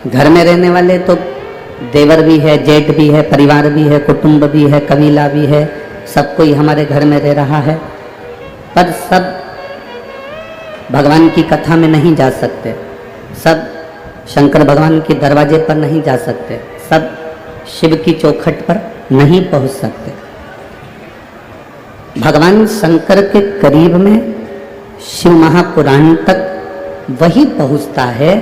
घर में रहने वाले तो देवर भी है, जेठ भी है, परिवार भी है, कुटुंब भी है, कबीला भी है, सब कोई हमारे घर में रह रहा है, पर सब भगवान की कथा में नहीं जा सकते, सब शंकर भगवान के दरवाजे पर नहीं जा सकते, सब शिव की चौखट पर नहीं पहुंच सकते। भगवान शंकर के करीब में शिव महापुराण तक वही पहुंचता है,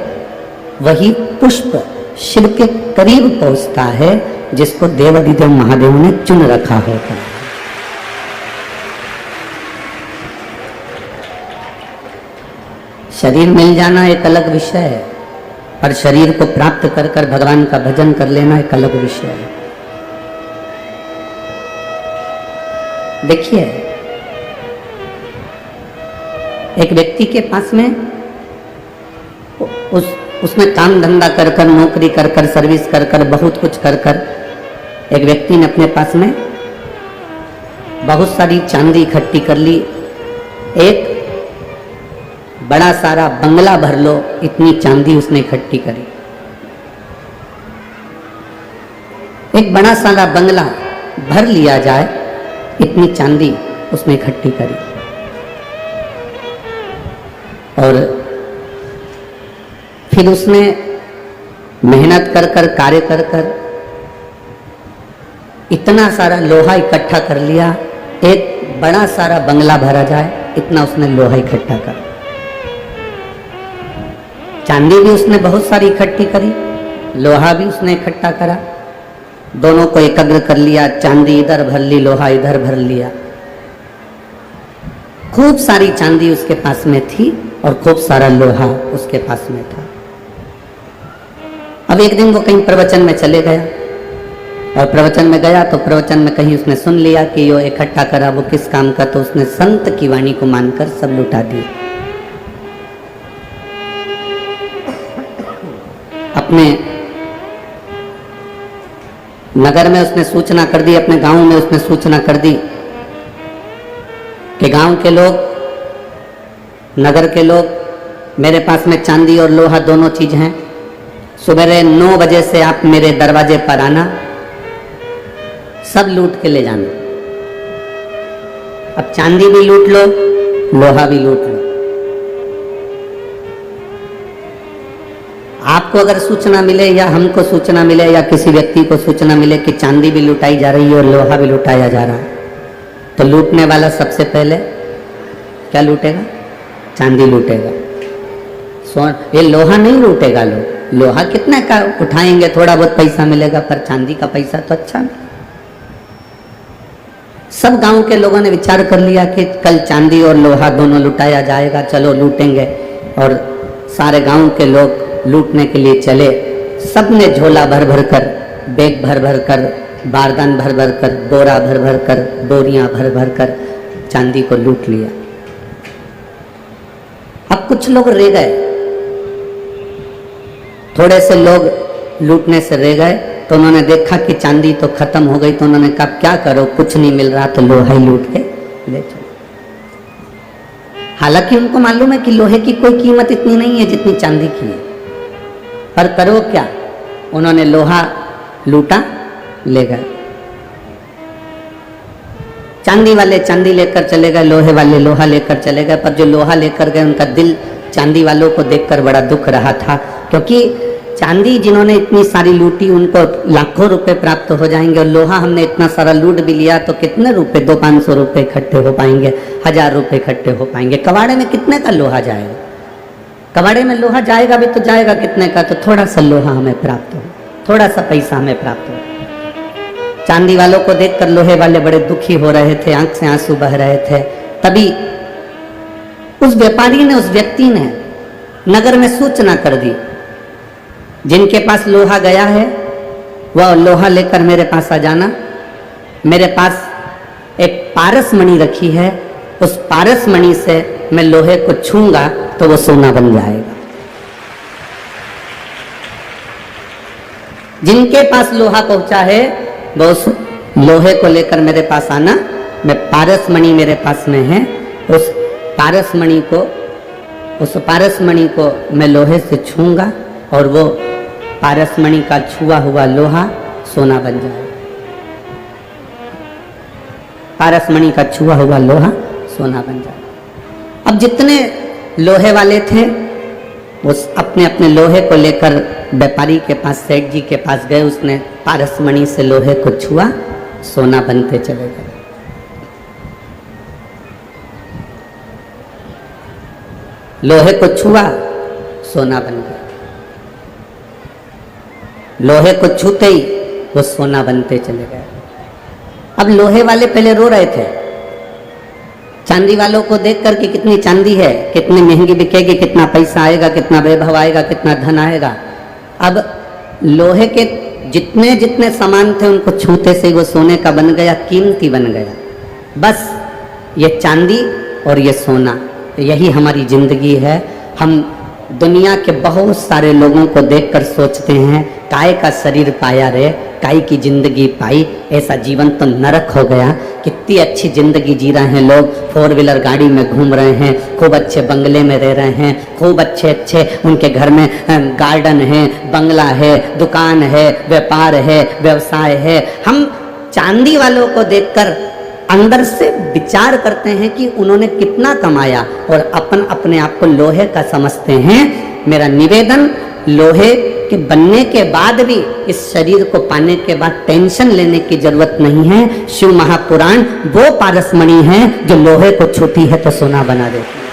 वही पुष्प शिव के करीब पहुंचता है जिसको देवाधिदेव महादेव ने चुन रखा होता है। शरीर मिल जाना एक अलग विषय है, पर शरीर को प्राप्त कर कर भगवान का भजन कर लेना एक अलग विषय है। देखिए, एक व्यक्ति के पास में उसमें काम धंधा कर कर, नौकरी कर कर, सर्विस कर कर, बहुत कुछ कर कर एक व्यक्ति ने अपने पास में बहुत सारी चांदी इकट्ठी कर ली। एक बड़ा सारा बंगला भर लो, इतनी चांदी उसने इकट्ठी करी। एक बड़ा सारा बंगला भर लिया जाए, इतनी चांदी उसने इकट्ठी करी। और फिर उसने मेहनत कर कर, कार्य कर कर इतना सारा लोहा इकट्ठा कर लिया, एक बड़ा सारा बंगला भरा जाए, इतना उसने लोहा इकट्ठा कर। चांदी भी उसने बहुत सारी इकट्ठी करी, लोहा भी उसने इकट्ठा करा, दोनों को एकाग्र कर लिया। चांदी इधर भर ली, लोहा इधर भर लिया। खूब सारी चांदी उसके पास में थी और खूब सारा लोहा उसके पास में था। अब एक दिन वो कहीं प्रवचन में चले गया, और प्रवचन में गया तो प्रवचन में कहीं उसने सुन लिया कि यो इकट्ठा करा वो किस काम का, तो उसने संत की वाणी को मानकर सब लुटा दिया। अपने नगर में उसने सूचना कर दी, अपने गांव में उसने सूचना कर दी कि गांव के लोग, नगर के लोग, मेरे पास में चांदी और लोहा दोनों चीज हैं, सुबह 9 बजे से आप मेरे दरवाजे पर आना, सब लूट के ले जाना। अब चांदी भी लूट लो, लोहा भी लूट लो। आपको अगर सूचना मिले या हमको सूचना मिले या किसी व्यक्ति को सूचना मिले कि चांदी भी लुटाई जा रही है और लोहा भी लुटाया जा रहा है, तो लूटने वाला सबसे पहले क्या लूटेगा? चांदी लूटेगा। ये लोहा नहीं लूटेगा। लोहा कितने का उठाएंगे, थोड़ा बहुत पैसा मिलेगा, पर चांदी का पैसा तो अच्छा नहीं। सब गांव के लोगों ने विचार कर लिया कि कल चांदी और लोहा दोनों लुटाया जाएगा, चलो लूटेंगे। और सारे गांव के लोग लूटने के लिए चले। सब ने झोला भर भर कर, बैग भर भर कर, बारदान भर भर कर, बोरा भर भर कर, बोरियां भर भर कर चांदी को लूट लिया। अब कुछ लोग रह गए, थोड़े से लोग लूटने से रह गए, तो उन्होंने देखा कि चांदी तो खत्म हो गई, तो उन्होंने कहा क्या करो, कुछ नहीं मिल रहा तो लोहा ही लूट के ले चलो। हालांकि उनको मालूम है कि लोहे की कोई कीमत इतनी नहीं है जितनी चांदी की है, पर करो क्या, उन्होंने लोहा लूटा, ले गए। चांदी वाले चांदी लेकर चले गए, लोहे वाले लोहा लेकर चले गए। पर जो लोहा लेकर गए उनका दिल चांदी वालों को देखकर बड़ा दुख रहा था, क्योंकि चांदी जिन्होंने इतनी सारी लूटी उनको लाखों रुपए प्राप्त हो जाएंगे, और लोहा हमने इतना सारा लूट भी लिया तो कितने रुपए, 200-500 रुपए इकट्ठे हो पाएंगे, 1000 रुपए इकट्ठे हो पाएंगे। कबाड़े में कितने का लोहा जाएगा? कबाड़े में लोहा जाएगा भी तो जाएगा कितने का? तो थोड़ा सा लोहा हमें प्राप्त हो, थोड़ा सा पैसा हमें प्राप्त हो। चांदी वालों को देखकर लोहे वाले बड़े दुखी हो रहे थे, आंख से आंसू बह रहे थे। तभी उस व्यापारी ने, उस व्यक्ति ने नगर में सूचना कर दी, जिनके पास लोहा गया है वह लोहा लेकर मेरे पास आ जाना। मेरे पास एक पारस मणि रखी है, उस पारस मणि से मैं लोहे को छूंगा तो वो सोना बन जाएगा। जिनके पास लोहा पहुंचा है वो उस लोहे को लेकर मेरे पास आना। मैं पारस मणि मेरे पास में है, उस पारस मणि को मैं लोहे से छूंगा और वो पारसमणि का छुआ हुआ लोहा सोना बन जाए। पारसमणि का छुआ हुआ लोहा सोना बन जाए। अब जितने लोहे वाले थे वो अपने अपने लोहे को लेकर व्यापारी के पास, सेठ जी के पास गए। उसने पारसमणि से लोहे को छुआ, सोना बनते चले गए। लोहे को छुआ, सोना बन गया। लोहे को छूते ही वो सोना बनते चले गए। अब लोहे वाले पहले रो रहे थे चांदी वालों को देख कर कि कितनी चांदी है, कितनी महंगी बिकेगी, कितना पैसा आएगा, कितना वैभव आएगा, कितना धन आएगा। अब लोहे के जितने जितने सामान थे उनको छूते से वो सोने का बन गया, कीमती बन गया। बस ये चांदी और ये सोना, यही हमारी जिंदगी है। हम दुनिया के बहुत सारे लोगों को देखकर सोचते हैं काय का शरीर पाया रे, काय की जिंदगी पाई, ऐसा जीवन तो नरक हो गया। कितनी अच्छी जिंदगी जी रहे हैं लोग, 4 व्हीलर गाड़ी में घूम रहे हैं, खूब अच्छे बंगले में रह रहे हैं, खूब अच्छे अच्छे उनके घर में गार्डन है, बंगला है, दुकान है, व्यापार है, व्यवसाय है। हम चांदी वालों को देखकर अंदर से विचार करते हैं कि उन्होंने कितना कमाया और अपन अपने आप को लोहे का समझते हैं। मेरा निवेदन, लोहे के बनने के बाद भी इस शरीर को पाने के बाद टेंशन लेने की जरूरत नहीं है। शिव महापुराण वो पारसमणि है जो लोहे को छूती है तो सोना बना देती है।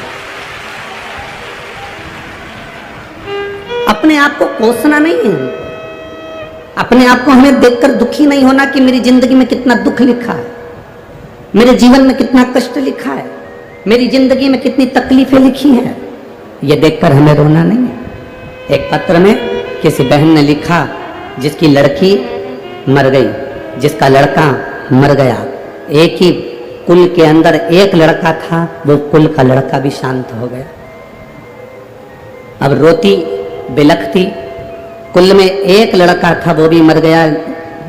अपने आप को कोसना नहीं है, अपने आप को हमें देखकर दुखी नहीं होना कि मेरी जिंदगी में कितना दुख लिखा है, मेरे जीवन में कितना कष्ट लिखा है, मेरी जिंदगी में कितनी तकलीफें लिखी हैं, ये देखकर हमें रोना नहीं है। एक पत्र में किसी बहन ने लिखा जिसकी लड़की मर गई, जिसका लड़का मर गया, एक ही कुल के अंदर एक लड़का था, वो कुल का लड़का भी शांत हो गया। अब रोती बिलखती, कुल में एक लड़का था वो भी मर गया,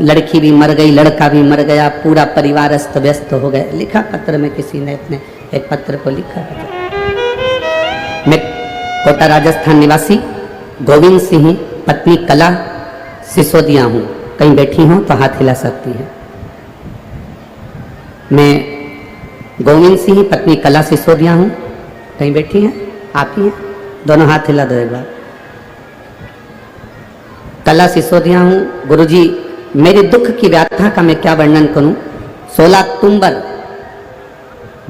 लड़की भी मर गई, लड़का भी मर गया, पूरा परिवार अस्त व्यस्त हो गया। लिखा पत्र में किसी ने अपने एक पत्र को लिखा। मैं कोटा राजस्थान निवासी गोविंद सिंह पत्नी कला सिसोदिया हूँ। कहीं बैठी हूँ तो हाथ हिला सकती है। मैं गोविंद सिंह पत्नी कला सिसोदिया हूँ। कहीं बैठी हैं? आप ही हैं? दोनों हाथ हिला दो एक बार। कला सिसोदिया हूँ। गुरुजी, मेरे दुख की व्याथा का मैं क्या वर्णन करूं। 16 अक्टूबर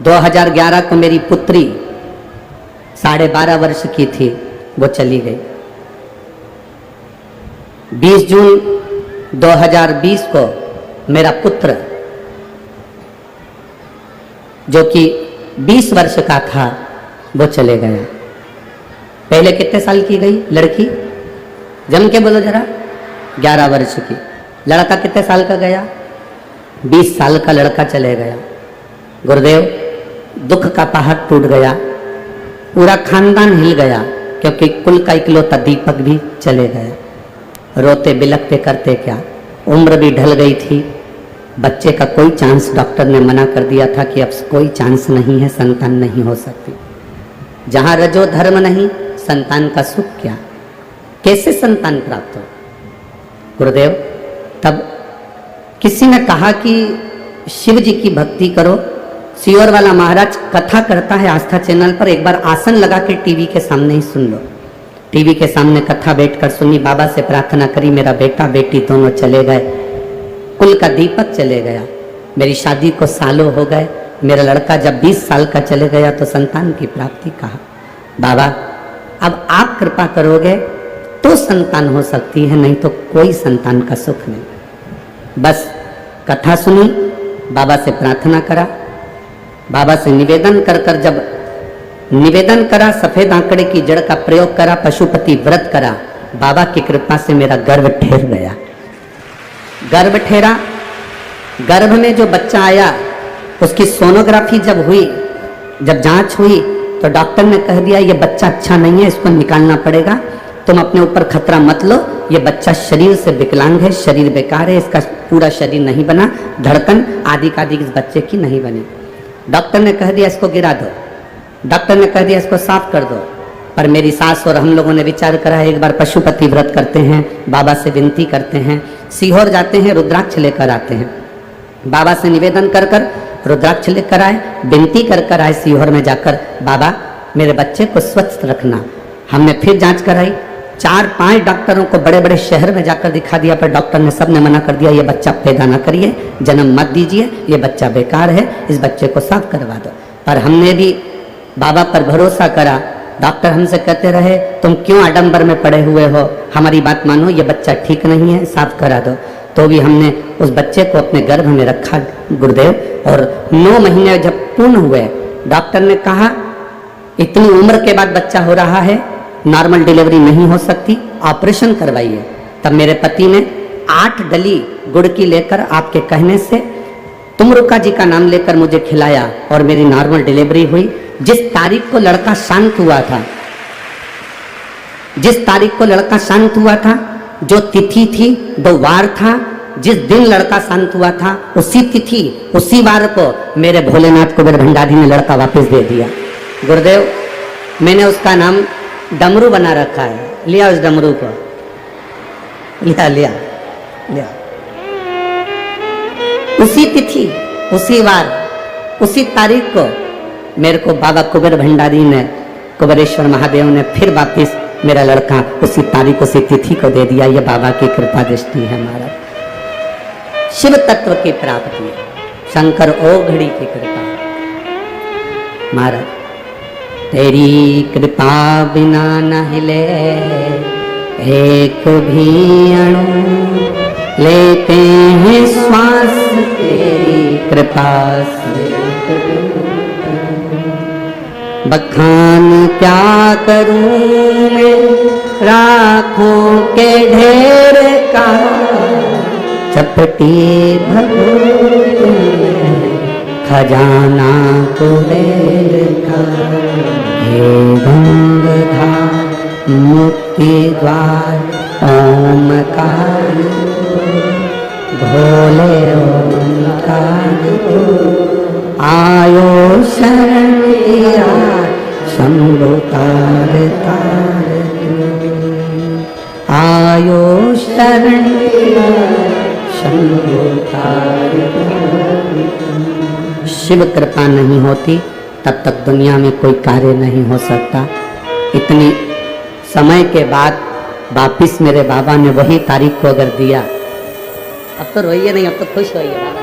2011 को मेरी पुत्री 12.5 वर्ष की थी, वो चली गई। 20 जून 2020 को मेरा पुत्र जो कि 20 वर्ष का था वो चले गया। पहले कितने साल की गई लड़की? जम के बोलो जरा। 11 वर्ष की। लड़का कितने साल का गया? 20 साल का लड़का चले गया। गुरुदेव, दुख का पहाड़ टूट गया, पूरा खानदान हिल गया, क्योंकि कुल का इकलौता दीपक भी चले गया। रोते बिलखते करते क्या, उम्र भी ढल गई थी, बच्चे का कोई चांस, डॉक्टर ने मना कर दिया था कि अब कोई चांस नहीं है, संतान नहीं हो सकती। जहां रजो धर्म नहीं, संतान का सुख क्या, कैसे संतान प्राप्त हो? गुरुदेव, तब किसी ने कहा कि शिव जी की भक्ति करो। सियोर वाला महाराज कथा करता है आस्था चैनल पर, एक बार आसन लगा के टीवी के सामने ही सुन लो। टीवी के सामने कथा बैठकर सुनी, बाबा से प्रार्थना करी, मेरा बेटा बेटी दोनों चले गए, कुल का दीपक चले गया, मेरी शादी को सालों हो गए, मेरा लड़का जब 20 साल का चले गया तो संतान की प्राप्ति कहा। बाबा, अब आप कृपा करोगे तो संतान हो सकती है, नहीं तो कोई संतान का सुख नहीं। बस कथा सुनी, बाबा से प्रार्थना करा, बाबा से निवेदन कर कर जब निवेदन करा, सफेद आंकड़े की जड़ का प्रयोग करा, पशुपति व्रत करा, बाबा की कृपा से मेरा गर्भ ठहर गया। गर्भ ठहरा, गर्भ में जो बच्चा आया उसकी सोनोग्राफी जब हुई, जब जांच हुई तो डॉक्टर ने कह दिया ये बच्चा अच्छा नहीं है, इसको निकालना पड़ेगा, तुम अपने ऊपर खतरा मत लो, ये बच्चा शरीर से विकलांग है, शरीर बेकार है, इसका पूरा शरीर नहीं बना, धड़कन आदि का आदि इस बच्चे की नहीं बनी। डॉक्टर ने कह दिया इसको गिरा दो, डॉक्टर ने कह दिया इसको साफ कर दो, पर मेरी सास और हम लोगों ने विचार करा है, एक बार पशुपति व्रत करते हैं, बाबा से विनती करते हैं, सीहोर जाते हैं, रुद्राक्ष लेकर आते हैं, बाबा से निवेदन कर कर रुद्राक्ष लेकर आए, विनती कर कर आए सीहोर में जाकर, बाबा मेरे बच्चे को स्वच्छ रखना। हमने फिर जांच कराई, 4-5 डॉक्टरों को बड़े बड़े शहर में जाकर दिखा दिया, पर डॉक्टर ने सबने मना कर दिया, ये बच्चा पैदा ना करिए, जन्म मत दीजिए, ये बच्चा बेकार है, इस बच्चे को साफ करवा दो। पर हमने भी बाबा पर भरोसा करा। डॉक्टर हमसे कहते रहे, तुम क्यों आडंबर में पड़े हुए हो, हमारी बात मानो, ये बच्चा ठीक नहीं है, साफ करा दो। तो भी हमने उस बच्चे को अपने गर्भ में रखा गुरुदेव, और 9 महीने जब पूर्ण हुए, डॉक्टर ने कहा इतनी उम्र के बाद बच्चा हो रहा है, नॉर्मल डिलीवरी नहीं हो सकती, ऑपरेशन करवाइए। तब मेरे पति ने 8 डली गुड़ की लेकर आपके कहने से तुमरुका जी का नाम लेकर मुझे खिलाया और मेरी नॉर्मल डिलीवरी हुई। जिस तारीख को लड़का शांत हुआ था, जिस तारीख को लड़का शांत हुआ था, जो तिथि थी, 2 वार था, जिस दिन लड़का शांत हुआ था, उसी तिथि उसी वार को मेरे भोलेनाथ कुबेर भंडारी ने लड़का वापस दे दिया। गुरुदेव, मैंने उसका नाम डमरू बना रखा है, लिया उस डमरू को, लिया लिया लिया। उसी तिथि, उसी वार, उसी तारीख को मेरे को बाबा कुबेर भंडारी ने, कुबेरेश्वर महादेव ने फिर वापिस मेरा लड़का उसी तारीख, उसी तिथि को दे दिया। ये बाबा की कृपा दृष्टि है महाराज। शिव तत्व की प्राप्ति है, शंकर ओघड़ी की कृपा महाराज। तेरी कृपा बिना न हिले एक भी अणु, लेते हैं श्वास तेरी कृपा से। बखान क्या करूं मैं राखों के ढेर का, चपटी भगों खजाना कुबेर का। हे गंगाधार मुक्ति द्वार ओमकार, भोले ओमकार आयो शरण तेरा, शंभु तार तार आयो शरण तेरा, शंभु तार तार। शिव कृपा नहीं होती तब तक दुनिया में कोई कार्य नहीं हो सकता। इतनी समय के बाद वापिस मेरे बाबा ने वही तारीख को अगर दिया, अब तो रोइए नहीं, अब तो खुश होइए बाबा।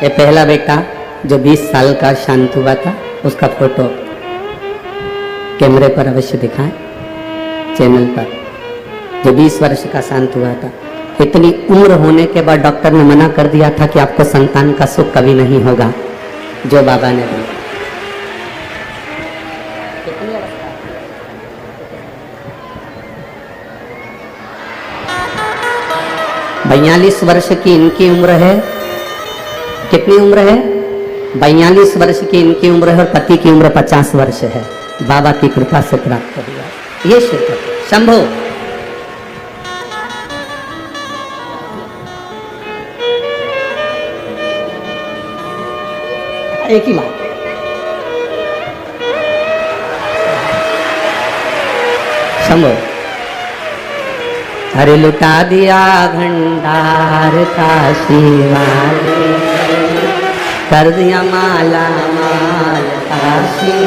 ये पहला बेटा जो 20 साल का शांत हुआ था, उसका फोटो कैमरे पर अवश्य दिखाएं, चैनल पर, जो 20 वर्ष का शांत हुआ था। इतनी उम्र होने के बाद डॉक्टर ने मना कर दिया था कि आपको संतान का सुख कभी नहीं होगा, जो बाबा ने दिया। 42 वर्ष की इनकी उम्र है। कितनी उम्र है? 42 वर्ष की इनकी उम्र है और पति की उम्र 50 वर्ष है। बाबा की कृपा से प्राप्त कर दिया ये शिव शंभो। एक ही बात, शंभो। अरे लुटा दिया भंडार का शिवाल, कर दिया माला माल काशी,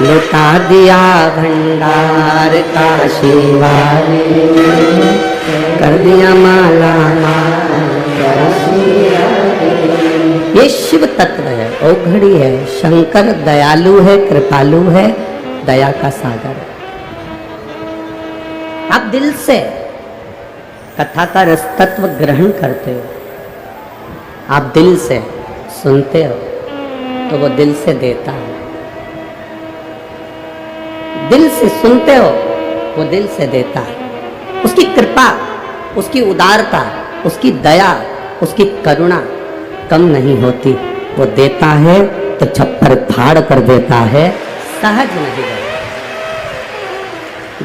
लुटा दिया भंडार का शिवाले, कर दिया माला माल काशी। ये शिव तत्व है, ओघड़ी है। शंकर दयालु है, कृपालु है, दया का सागर है। आप दिल से कथा का रस तत्व ग्रहण करते हो, आप दिल से सुनते हो तो वो दिल से देता है। दिल से सुनते हो वो दिल से देता है। उसकी कृपा, उसकी उदारता, उसकी दया, उसकी करुणा कम नहीं होती। वो देता है तो छप्पर फाड़ कर देता है, सहज नहीं रहता।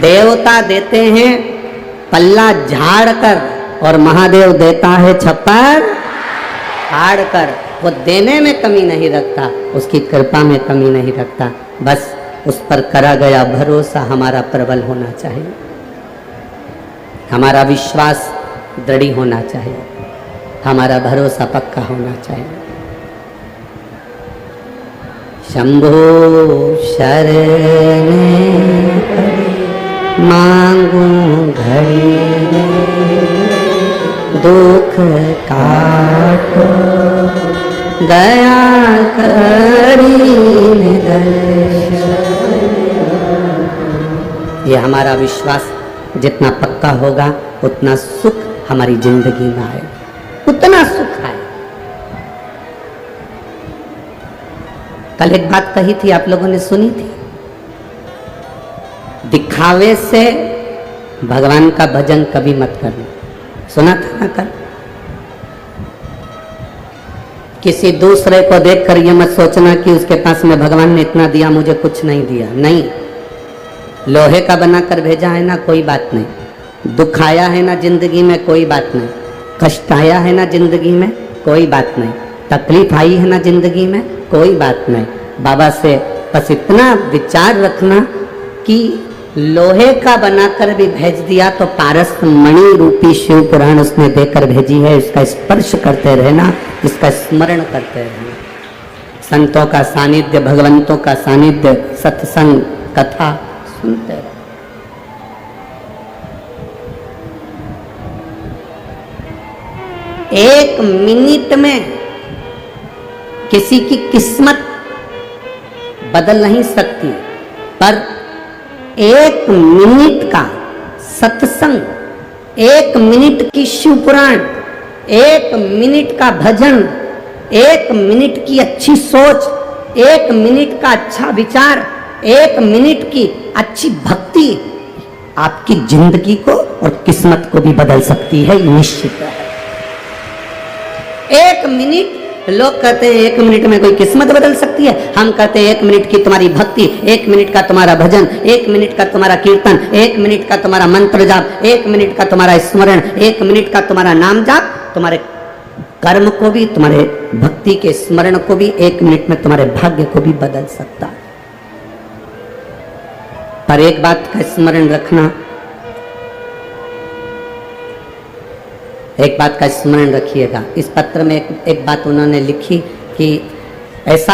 देवता देते हैं पल्ला झाड़ कर और महादेव देता है छप्पर फाड़ कर। वो देने में कमी नहीं रखता, उसकी कृपा में कमी नहीं रखता। बस उस पर करा गया भरोसा हमारा प्रबल होना चाहिए, हमारा विश्वास दृढ़ होना चाहिए, हमारा भरोसा पक्का होना चाहिए। शंभो शरणे मांगू घड़ी दुख काटो दया करीने दर्शन। ये हमारा विश्वास जितना पक्का होगा उतना सुख हमारी जिंदगी में आए, उतना सुख आए। कल एक बात कही थी, आप लोगों ने सुनी थी, दिखावे से भगवान का भजन कभी मत करना। सुना था ना कल? किसी दूसरे को देखकर ये मत सोचना कि उसके पास में भगवान ने इतना दिया, मुझे कुछ नहीं दिया। नहीं, लोहे का बनाकर भेजा है ना, कोई बात नहीं। दुख आया है ना जिंदगी में, कोई बात नहीं। कष्ट आया है ना जिंदगी में, कोई बात नहीं। तकलीफ आई है ना जिंदगी में, कोई बात नहीं। बाबा से बस इतना विचार रखना कि लोहे का बनाकर भी भेज दिया तो पारस मणि रूपी शिव पुराण उसने देकर भेजी है। इसका स्पर्श करते रहना, इसका स्मरण करते रहना। संतों का सानिध्य, भगवंतों का सानिध्य, सत्संग कथा सुनते रहो। एक मिनट में किसी की किस्मत बदल नहीं सकती, पर एक मिनट का सत्संग, एक मिनट की शिव पुराण, एक मिनट का भजन, एक मिनट की अच्छी सोच, एक मिनट का अच्छा विचार, एक मिनट की अच्छी भक्ति आपकी जिंदगी को और किस्मत को भी बदल सकती है, निश्चित है। एक मिनट, लोग कहते हैं एक मिनट में कोई किस्मत बदल सकती है, हम कहते हैं एक मिनट की तुम्हारी भक्ति, एक मिनट का तुम्हारा भजन, एक मिनट का तुम्हारा कीर्तन, एक मिनट का तुम्हारा मंत्र जाप, एक मिनट का तुम्हारा स्मरण, एक मिनट का तुम्हारा नाम जाप तुम्हारे कर्म को भी, तुम्हारे भक्ति के स्मरण को भी, एक मिनट में तुम्हारे भाग्य को भी बदल सकता है। पर एक बात का स्मरण रखना, एक बात का स्मरण रखिएगा। इस पत्र में एक बात उन्होंने लिखी कि ऐसा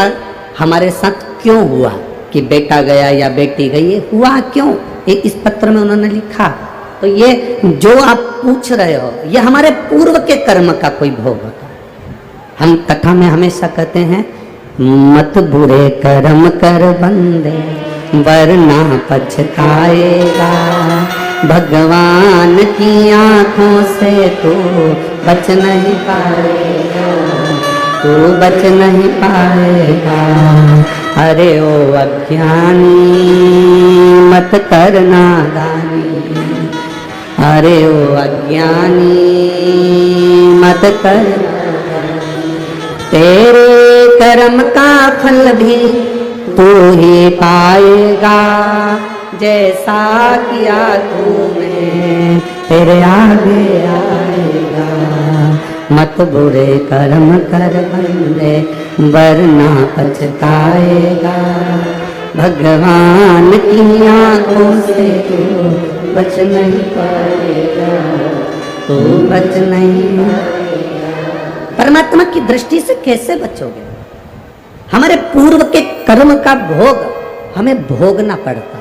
हमारे साथ क्यों हुआ कि बेटा गया या बेटी गई, ये हुआ क्यों, ये इस पत्र में उन्होंने लिखा। तो ये जो आप पूछ रहे हो, ये हमारे पूर्व के कर्म का कोई भोग होता है। हम कथा में हमेशा कहते हैं, मत बुरे कर्म कर बंदे वरना पछताएगा, भगवान की आंखों से तू बच नहीं पाएगा, तू बच नहीं पाएगा। अरे ओ अज्ञानी मत कर नादानी, अरे ओ अज्ञानी मत कर नादानी, तेरे कर्म का फल भी तू ही पाएगा, जैसा किया तूने तेरे आगे आएगा। मत बुरे कर्म कर बंदे वरना पछताएगा, भगवान की आंखों से तू बच नहीं पाएगा, तू बच नहीं पाएगा। परमात्मा की दृष्टि से कैसे बचोगे? हमारे पूर्व के कर्म का भोग हमें भोगना पड़ता।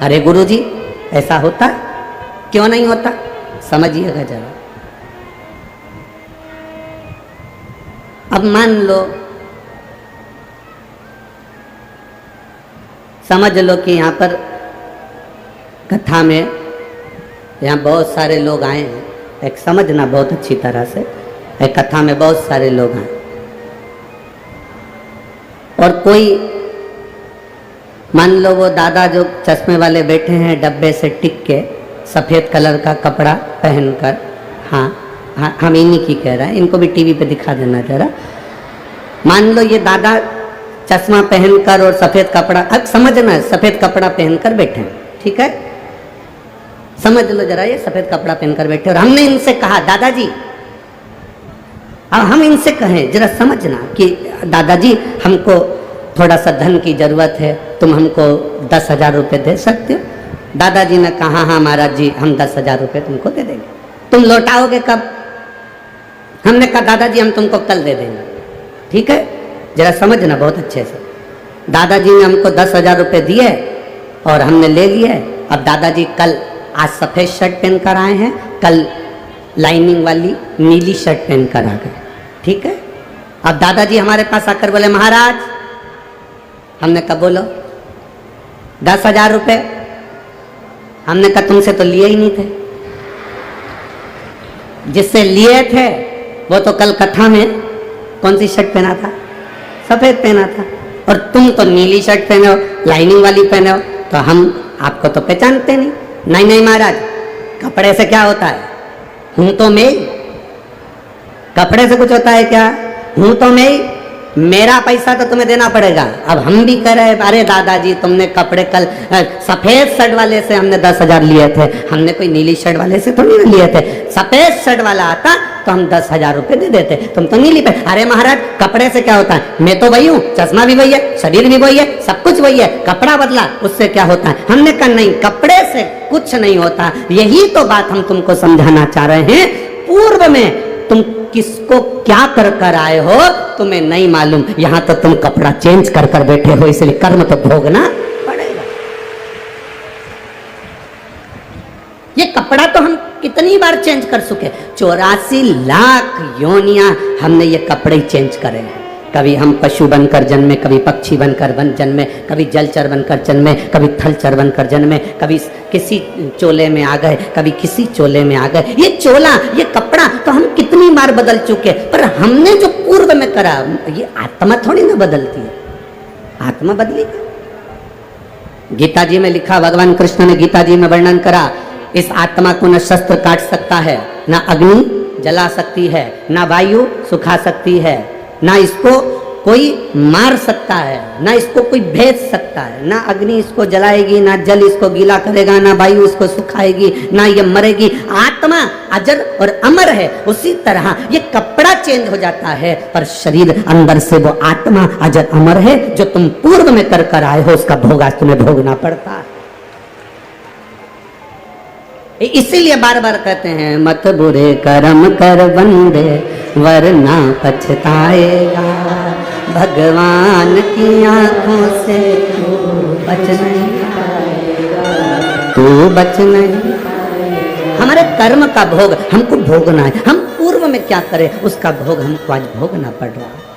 अरे गुरुजी ऐसा होता, क्यों नहीं होता? समझिएगा जरा। अब मान लो, समझ लो कि यहाँ पर कथा में यहाँ बहुत सारे लोग आए हैं। एक समझना बहुत अच्छी तरह से, एक कथा में बहुत सारे लोग आए और कोई, मान लो वो दादा जो चश्मे वाले बैठे हैं डब्बे से टिक के, सफ़ेद कलर का कपड़ा पहनकर, हाँ हम इन्हीं की कह रहे हैं, इनको भी टीवी पे दिखा देना जरा। मान लो ये दादा चश्मा पहनकर और सफेद कपड़ा, अब समझना, सफेद कपड़ा पहनकर बैठे हैं, ठीक है, समझ लो जरा, ये सफेद कपड़ा पहनकर बैठे और हमने इनसे कहा दादाजी, अब हम इनसे कहें जरा समझना कि दादाजी हमको थोड़ा सा धन की जरूरत है, तुम हमको 10,000 रुपये दे सकते हो? दादाजी ने कहा हाँ महाराज जी, हम 10,000 रुपये तुमको दे देंगे। तुम लौटाओगे कब? हमने कहा दादाजी हम तुमको कल दे देंगे। ठीक है, जरा समझना बहुत अच्छे से। दादाजी ने हमको 10,000 रुपये दिए और हमने ले लिए। अब दादाजी कल, आज सफ़ेद शर्ट पहन कर आए हैं, कल लाइनिंग वाली नीली शर्ट पहन कर आ गए। ठीक है, अब दादाजी हमारे पास आकर बोले महाराज, हमने कहा बोलो 10,000 रुपये। हमने कहा तुमसे तो लिए ही नहीं थे, जिससे लिए थे वो तो कल कथा में कौन सी शर्ट पहना था? सफेद पहना था, और तुम तो नीली शर्ट पहने हो, लाइनिंग वाली पहने हो, तो हम आपको तो पहचानते नहीं। नहीं नहीं महाराज, कपड़े से क्या होता है? हूं तो मैं, कपड़े से कुछ होता है क्या? हूं तो मैं, मेरा पैसा तो तुम्हें देना पड़ेगा। अब हम भी कह रहे, अरे दादाजी तुमने कपड़े कल सफेद शर्ट वाले से हमने 10,000 लिए थे, हमने कोई नीली शर्ट वाले से थोड़ी ना लिए थे। सफेद शर्ट वाला आता तो हम 10,000 रुपये दे देते, तुम तो नीली पे। अरे महाराज कपड़े से क्या होता है? मैं तो वही हूँ, चश्मा भी वही है, शरीर भी वही है, सब कुछ वही है, कपड़ा बदला उससे क्या होता है? हमने कहा नहीं, कपड़े से कुछ नहीं होता। यही तो बात हम तुमको समझाना चाह रहे हैं। पूर्व में तुम किसको क्या कर कर आए हो तुम्हें नहीं मालूम, यहां तो तुम कपड़ा चेंज कर कर बैठे हो, इसलिए कर्म तो भोगना पड़ेगा। ये कपड़ा तो हम कितनी बार चेंज कर चुके, 84 लाख योनियां हमने ये कपड़े ही चेंज करे हैं। कभी हम पशु बनकर जन्मे, कभी पक्षी बनकर जन्मे, कभी जलचर बनकर जन्मे, कभी थलचर बनकर जन्मे, कभी किसी चोले में आ गए, कभी किसी चोले में आ गए। ये चोला, ये कपड़ा तो हम कितनी बार बदल चुके, पर हमने जो पूर्व में करा, ये आत्मा थोड़ी ना बदलती है, आत्मा बदली। गीता जी में लिखा, भगवान कृष्ण ने गीता जी में वर्णन करा, इस आत्मा को न शस्त्र काट सकता है, न अग्नि जला सकती है, न वायु सुखा सकती है, ना इसको कोई मार सकता है, ना इसको कोई भेज सकता है। ना अग्नि इसको जलाएगी, ना जल इसको गीला करेगा, ना वायु इसको सुखाएगी, ना ये मरेगी। आत्मा अजर और अमर है। उसी तरह ये कपड़ा चेंज हो जाता है, पर शरीर अंदर से वो आत्मा अजर अमर है, जो तुम पूर्व में कर कर आए हो, उसका भोग आज तुम्हें भोगना पड़ता है। इसीलिए बार बार कहते हैं, मत बुरे कर्म कर बंदे वरना पछताएगा, भगवान की आंखों से तू बच नहीं पाएगा, तू बच नहीं। हमारे कर्म का भोग हमको भोगना है। हम पूर्व में क्या करें, उसका भोग हमको आज भोगना पड़ रहा है।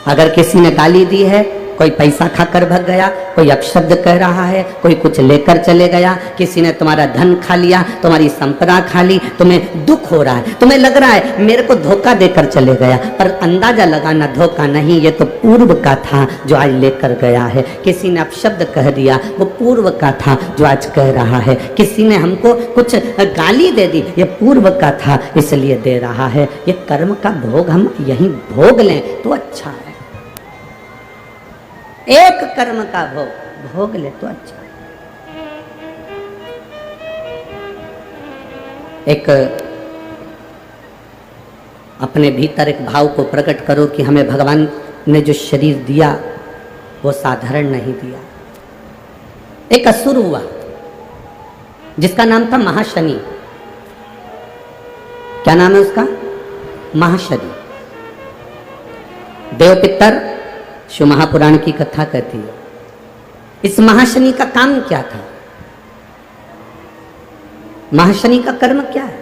अगर किसी ने गाली दी है, कोई पैसा खाकर भाग गया, कोई अपशब्द कह रहा है, कोई कुछ लेकर चले गया, किसी ने तुम्हारा धन खा लिया, तुम्हारी संपदा खा ली, तुम्हें दुख हो रहा है, तुम्हें लग रहा है मेरे को धोखा देकर चले गया, पर अंदाजा लगाना धोखा नहीं, ये तो पूर्व का था जो आज लेकर गया है। किसी ने अपशब्द कह दिया, वो पूर्व का था जो आज कह रहा है। किसी ने हमको कुछ गाली दे दी, ये पूर्व का था इसलिए दे रहा है। ये कर्म का भोग हम यहीं भोग लें तो अच्छा है। एक कर्म का भोग ले तो अच्छा। एक अपने भीतर एक भाव को प्रकट करो कि हमें भगवान ने जो शरीर दिया वो साधारण नहीं दिया। एक असुर हुआ जिसका नाम था महाशनि। क्या नाम है उसका? महाशनि। देवपितर शिव महापुराण की कथा कहती है। इस महाशनि का काम क्या था? महाशनि का कर्म क्या है?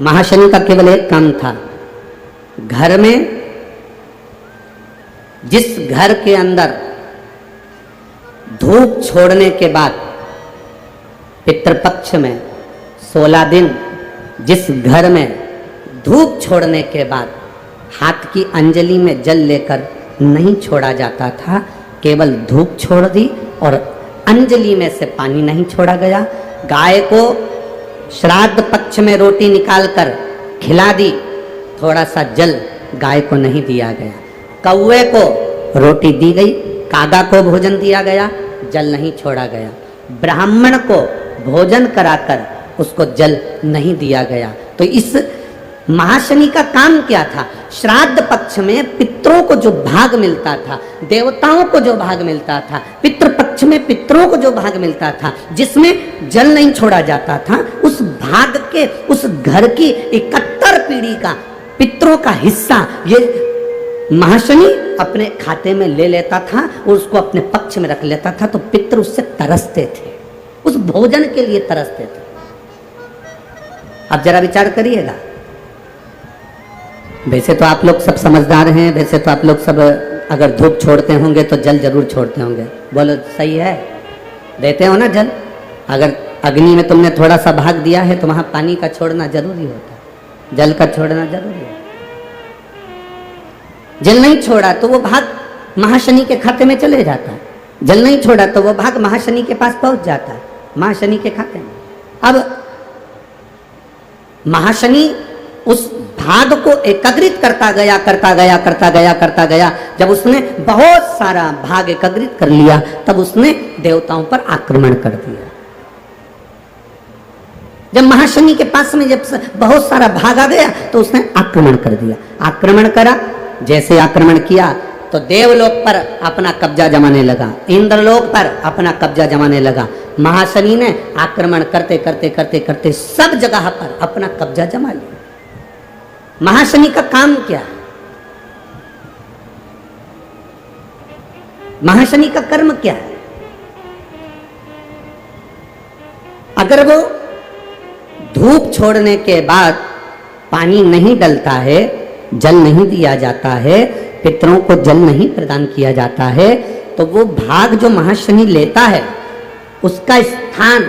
महाशनि का केवल एक काम था, घर में, जिस घर के अंदर धूप छोड़ने के बाद पितृपक्ष में 16 दिन, जिस घर में धूप छोड़ने के बाद हाथ की अंजलि में जल लेकर नहीं छोड़ा जाता था, केवल धूप छोड़ दी और अंजलि में से पानी नहीं छोड़ा गया। गाय को श्राद्ध पक्ष में रोटी निकालकर खिला दी, थोड़ा सा जल गाय को नहीं दिया गया। कौवे को रोटी दी गई, कागा को भोजन दिया गया, जल नहीं छोड़ा गया। ब्राह्मण को भोजन कराकर उसको जल नहीं दिया गया। तो इस महाशनि का काम क्या था? श्राद्ध पक्ष में पितरों को जो भाग मिलता था, देवताओं को जो भाग मिलता था, पितृ पक्ष में पितरों को जो भाग मिलता था, जिसमें जल नहीं छोड़ा जाता था, उस भाग के, उस घर की 71 पीढ़ी का पितरों का हिस्सा ये महाशनि अपने खाते में ले लेता था और उसको अपने पक्ष में रख लेता था। तो पितृ उससे तरसते थे, उस भोजन के लिए तरसते थे। अब जरा विचार करिएगा। वैसे तो आप लोग सब समझदार हैं, वैसे तो आप लोग सब अगर धूप छोड़ते होंगे तो जल जरूर छोड़ते होंगे। बोलो सही है? देते हो ना जल? अगर अग्नि में तुमने थोड़ा सा भाग दिया है तो वहां पानी का छोड़ना जरूरी होता है, जल का छोड़ना जरूरी है। जल नहीं छोड़ा तो वो भाग महाशनि के खाते में चले जाता है, जल नहीं छोड़ा तो वो भाग महाशनि के पास पहुंच जाता है, महाशनि के खाते में। अब महाशनि उस भाग को एकत्रित करता गया, करता गया, करता गया, करता गया। जब उसने बहुत सारा भाग एकत्रित कर लिया तब उसने देवताओं पर आक्रमण कर दिया। जब महाशनि के पास में जब बहुत सारा भाग आ गया तो उसने आक्रमण कर दिया। आक्रमण करा, जैसे आक्रमण किया तो देवलोक पर अपना कब्जा जमाने लगा, इंद्रलोक पर अपना कब्जा जमाने लगा। महाशनि ने आक्रमण करते करते करते करते सब जगह पर अपना कब्जा जमा लिया। महाशनि का काम क्या है? महाशनि का कर्म क्या है? अगर वो धूप छोड़ने के बाद पानी नहीं डलता है, जल नहीं दिया जाता है, पितरों को जल नहीं प्रदान किया जाता है, तो वो भाग जो महाशनि लेता है उसका स्थान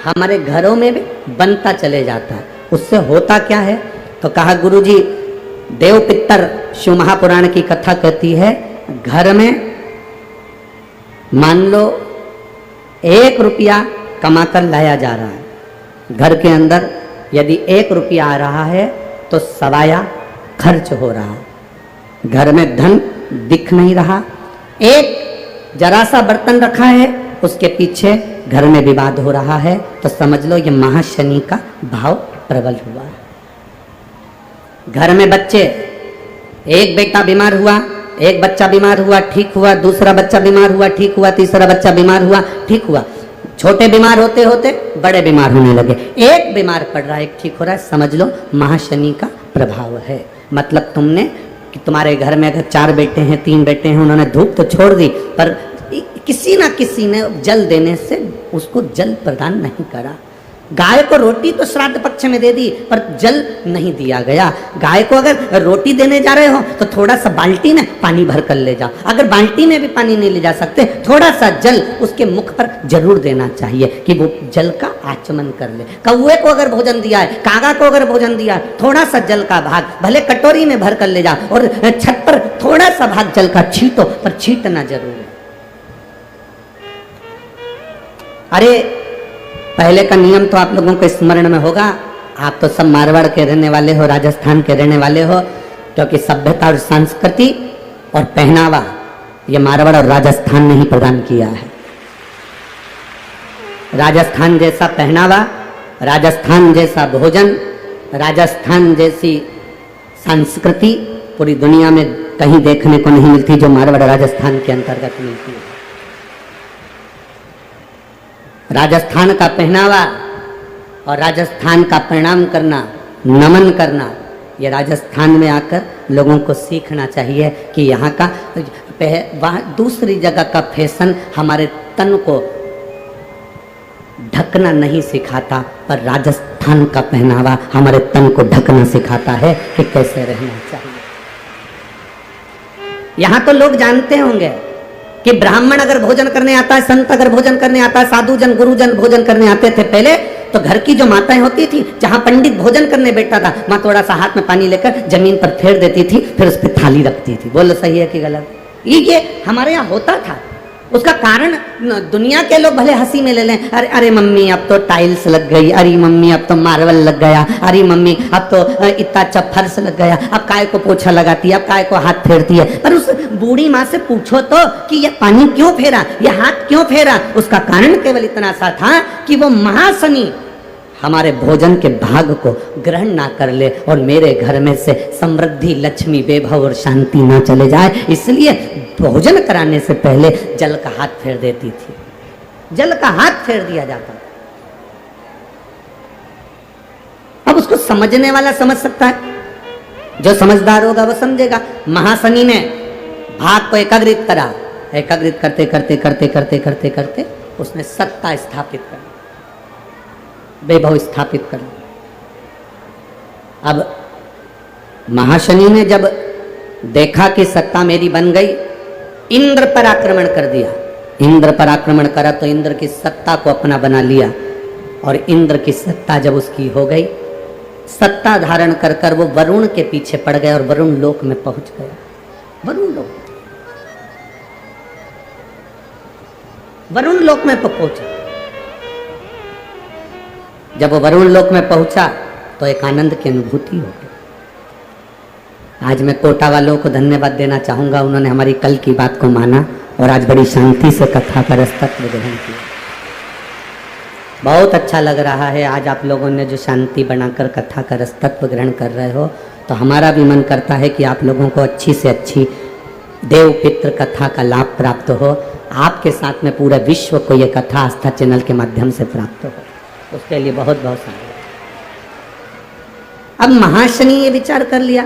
हमारे घरों में भी बनता चले जाता है। उससे होता क्या है? तो कहा गुरुजी, देव पितर शिव महापुराण की कथा कहती है, घर में मान लो 1 रुपया कमाकर लाया जा रहा है, घर के अंदर यदि 1 रुपया आ रहा है तो सवाया खर्च हो रहा है, घर में धन दिख नहीं रहा। एक जरा सा बर्तन रखा है, उसके पीछे घर में विवाद हो रहा है, तो समझ लो ये महाशनि का भाव प्रबल हुआ है। घर में बच्चे, एक बेटा बीमार हुआ, एक बच्चा बीमार हुआ, ठीक हुआ, दूसरा बच्चा बीमार हुआ, ठीक हुआ, तीसरा बच्चा बीमार हुआ, ठीक हुआ, छोटे बीमार होते होते बड़े बीमार होने लगे, एक बीमार पड़ रहा है, एक ठीक हो रहा है, समझ लो महाशनि का प्रभाव है। मतलब तुमने कि तुम्हारे घर में अगर 4 बेटे हैं, 3 बेटे हैं, उन्होंने धूप तो छोड़ दी पर किसी ना किसी ने जल देने से उसको जल प्रदान नहीं करा। गाय को रोटी तो श्राद्ध पक्ष में दे दी पर जल नहीं दिया गया। गाय को अगर रोटी देने जा रहे हो तो थोड़ा सा बाल्टी में पानी भर कर ले जाओ, अगर बाल्टी में भी पानी नहीं ले जा सकते थोड़ा सा जल उसके मुख पर जरूर देना चाहिए कि वो जल का आचमन कर ले। कौवे को अगर भोजन दिया है, कागा को अगर भोजन दिया है, थोड़ा सा जल का भाग भले कटोरी में भर कर ले जाओ और छत पर थोड़ा सा भाग जल का छींटो, पर छींटना जरूर है। अरे पहले का नियम तो आप लोगों को स्मरण में होगा, आप तो सब मारवाड़ के रहने वाले हो, राजस्थान के रहने वाले हो, क्योंकि सभ्यता और संस्कृति और पहनावा ये मारवाड़ और राजस्थान ने ही प्रदान किया है। राजस्थान जैसा पहनावा, राजस्थान जैसा भोजन, राजस्थान जैसी संस्कृति पूरी दुनिया में कहीं देखने को नहीं मिलती जो मारवाड़ राजस्थान के अंतर्गत मिलती है। राजस्थान का पहनावा और राजस्थान का प्रणाम करना, नमन करना, ये राजस्थान में आकर लोगों को सीखना चाहिए कि यहाँ का दूसरी जगह का फैशन हमारे तन को ढकना नहीं सिखाता, पर राजस्थान का पहनावा हमारे तन को ढकना सिखाता है कि कैसे रहना चाहिए। यहाँ तो लोग जानते होंगे कि ब्राह्मण अगर भोजन करने आता है, संत अगर भोजन करने आता है, साधु जन गुरुजन भोजन करने आते थे पहले, तो घर की जो माताएं होती थी, जहां पंडित भोजन करने बैठा था, माँ थोड़ा सा हाथ में पानी लेकर जमीन पर फेर देती थी, फिर उस पर थाली रखती थी। बोलो सही है कि गलत? ये हमारे यहाँ होता था। उसका कारण दुनिया के लोग भले हंसी में ले लें, अरे अरे मम्मी अब तो टाइल्स लग गई, अरे मम्मी अब तो मार्बल लग गया, अरे मम्मी अब तो इतना अच्छा फर्श लग गया, अब काय को पोछा लगाती है, अब काय को हाथ फेरती है। पर उस बूढ़ी माँ से पूछो तो कि ये पानी क्यों फेरा, ये हाथ क्यों फेरा? उसका कारण केवल इतना सा था कि वो महाशनि हमारे भोजन के भाग को ग्रहण ना कर ले और मेरे घर में से समृद्धि, लक्ष्मी, वैभव और शांति ना चले जाए, इसलिए भोजन कराने से पहले जल का हाथ फेर देती थी। जल का हाथ फेर दिया जाता था। अब उसको समझने वाला समझ सकता है, जो समझदार होगा वो समझेगा। महाशनि ने भाग को एकाग्रित करा, एकाग्रित करते करते करते करते करते करते उसने सत्ता स्थापित कर, वैभव स्थापित कर। अब महाशनि ने जब देखा कि सत्ता मेरी बन गई, इंद्र पर आक्रमण कर दिया। इंद्र पर आक्रमण करा तो इंद्र की सत्ता को अपना बना लिया, और इंद्र की सत्ता जब उसकी हो गई, सत्ता धारण कर कर वो वरुण के पीछे पड़ गया और वरुण लोक में पहुंच गया। वरुण लोक, वरुण लोक में पहुंचा। जब वो वरुण लोक में पहुंचा तो एक आनंद की अनुभूति हो गई। आज मैं कोटा वालों को धन्यवाद देना चाहूंगा, उन्होंने हमारी कल की बात को माना और आज बड़ी शांति से कथा का रसतत्व ग्रहण किया। बहुत अच्छा लग रहा है आज आप लोगों ने जो शांति बनाकर कथा का रसतत्व ग्रहण कर रहे हो, तो हमारा भी मन करता है कि आप लोगों को अच्छी से अच्छी देव पितृ कथा का लाभ प्राप्त हो। आपके साथ में पूरे विश्व को ये कथा आस्था चैनल के माध्यम से प्राप्त हो, उसके लिए बहुत बहुत साधुवाद। अब महाशनि ये विचार कर लिया,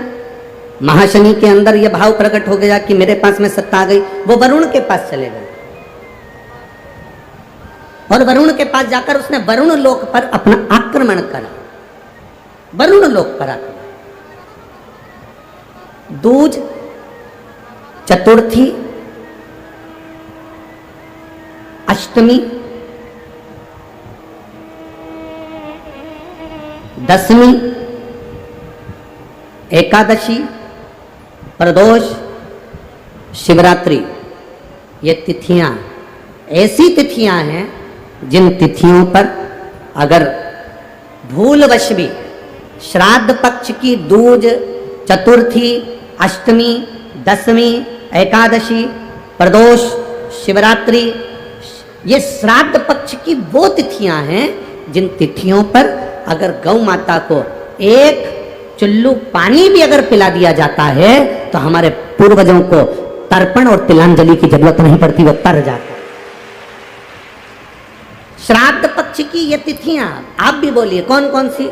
महाशनि के अंदर यह भाव प्रकट हो गया कि मेरे पास में सत्ता आ गई। वो वरुण के पास चले गए और वरुण के पास जाकर उसने वरुण लोक पर अपना आक्रमण करा। वरुण लोक पर आक्रमण, दूज, चतुर्थी, अष्टमी, दशमी, एकादशी, प्रदोष, शिवरात्रि, ये तिथियां ऐसी तिथियां हैं जिन तिथियों पर अगर भूलवश भी श्राद्ध पक्ष की दूज, चतुर्थी, अष्टमी, दशमी, एकादशी, प्रदोष, शिवरात्रि, ये श्राद्ध पक्ष की वो तिथियां हैं जिन तिथियों पर अगर गौ माता को एक चुल्लू पानी भी अगर पिला दिया जाता है तो हमारे पूर्वजों को तर्पण और तिलांजलि की जरूरत नहीं पड़ती, वो तर जाता है। श्राद्ध पक्ष की ये तिथियां आप भी बोलिए कौन कौन सी?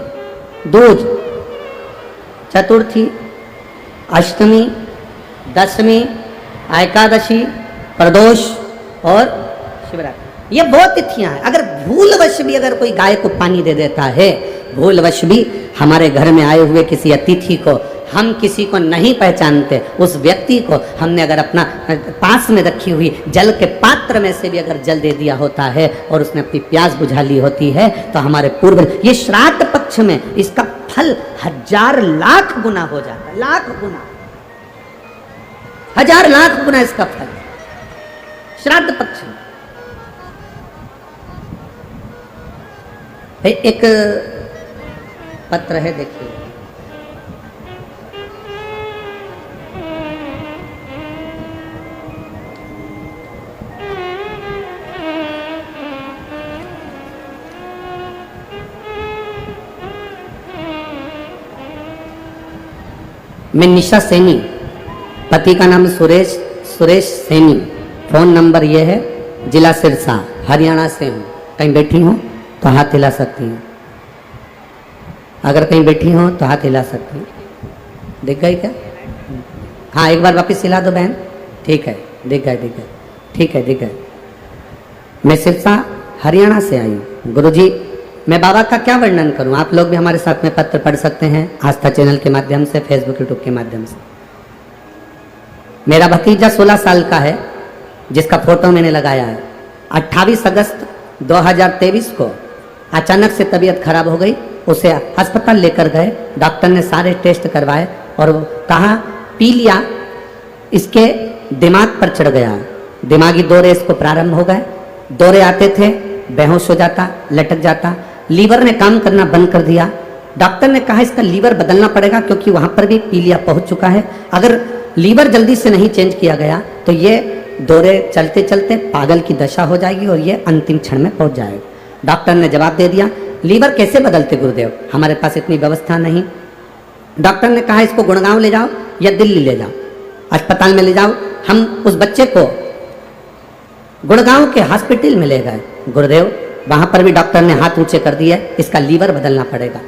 दूज, चतुर्थी, अष्टमी, दशमी, एकादशी, प्रदोष और शिवरात्रि, ये वो तिथियां हैं। अगर भूलवश भी अगर कोई गाय को पानी दे देता है, भूलवश भी हमारे घर में आए हुए किसी अतिथि को, हम किसी को नहीं पहचानते, उस व्यक्ति को हमने अगर अपना पास में रखी हुई जल के पात्र में से भी अगर जल दे दिया होता है और उसने अपनी प्यास बुझा ली होती है, तो हमारे पूर्व ये श्राद्ध पक्ष में इसका फल 1000 लाख गुना हो जाता है। लाख गुना, 1000 लाख गुना इसका फल श्राद्ध पक्ष में। एक पत्र है, देखिए, मैं निशा सैनी, पति का नाम सुरेश सैनी, फोन नंबर ये है, जिला सिरसा, हरियाणा से हूँ। कहीं बैठी हूँ तो हाथ हिला सकती हूँ, अगर कहीं बैठी हो तो हाथ हिला सकती हूँ। दिख गई क्या? हाँ, एक बार वापस हिला दो बहन। ठीक है, दिख गए, दिख गए, ठीक है, दिख गए। मैं सिरसा हरियाणा से आई हूँ। गुरुजी, मैं बाबा का क्या वर्णन करूँ? आप लोग भी हमारे साथ में पत्र पढ़ सकते हैं आस्था चैनल के माध्यम से, फेसबुक यूट्यूब के माध्यम से। मेरा भतीजा 16 साल का है, जिसका फोटो मैंने लगाया है। 28 अगस्त 2023 को अचानक से तबीयत खराब हो गई, उसे अस्पताल लेकर गए, डॉक्टर ने सारे टेस्ट करवाए और कहा पीलिया इसके दिमाग पर चढ़ गया, दिमागी दौरे इसको प्रारंभ हो गए। दौरे आते थे, बेहोश हो जाता, लटक जाता। लीवर ने काम करना बंद कर दिया। डॉक्टर ने कहा इसका लीवर बदलना पड़ेगा क्योंकि वहां पर भी पीलिया पहुंच चुका है। अगर लीवर जल्दी से नहीं चेंज किया गया तो ये दौरे चलते चलते पागल की दशा हो जाएगी और ये अंतिम क्षण में पहुंच जाएगा। डॉक्टर ने जवाब दे दिया, लीवर कैसे बदलते गुरुदेव, हमारे पास इतनी व्यवस्था नहीं। डॉक्टर ने कहा इसको गुड़गांव ले जाओ या दिल्ली ले जाओ, अस्पताल में ले जाओ। हम उस बच्चे को गुड़गांव के हॉस्पिटल में ले गए। गुरुदेव वहां पर भी डॉक्टर ने हाथ ऊंचे कर दिया, इसका लीवर बदलना पड़ेगा,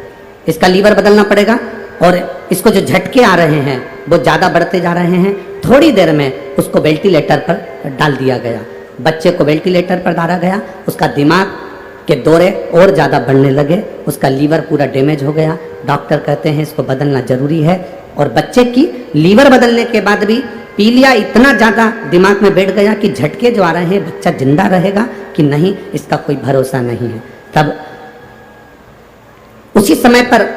इसका लीवर बदलना पड़ेगा और इसको जो झटके आ रहे हैं वो ज़्यादा बढ़ते जा रहे हैं। थोड़ी देर में उसको वेंटिलेटर पर डाल दिया गया। बच्चे को वेंटिलेटर पर डाला गया, उसका दिमाग के दौरे और ज़्यादा बढ़ने लगे, उसका लीवर पूरा डैमेज हो गया। डॉक्टर कहते हैं इसको बदलना जरूरी है। और बच्चे की लीवर बदलने के बाद भी पीलिया इतना ज़्यादा दिमाग में बैठ गया कि झटके जो आ रहे हैं बच्चा जिंदा रहेगा कि नहीं इसका कोई भरोसा नहीं है। तब उसी समय पर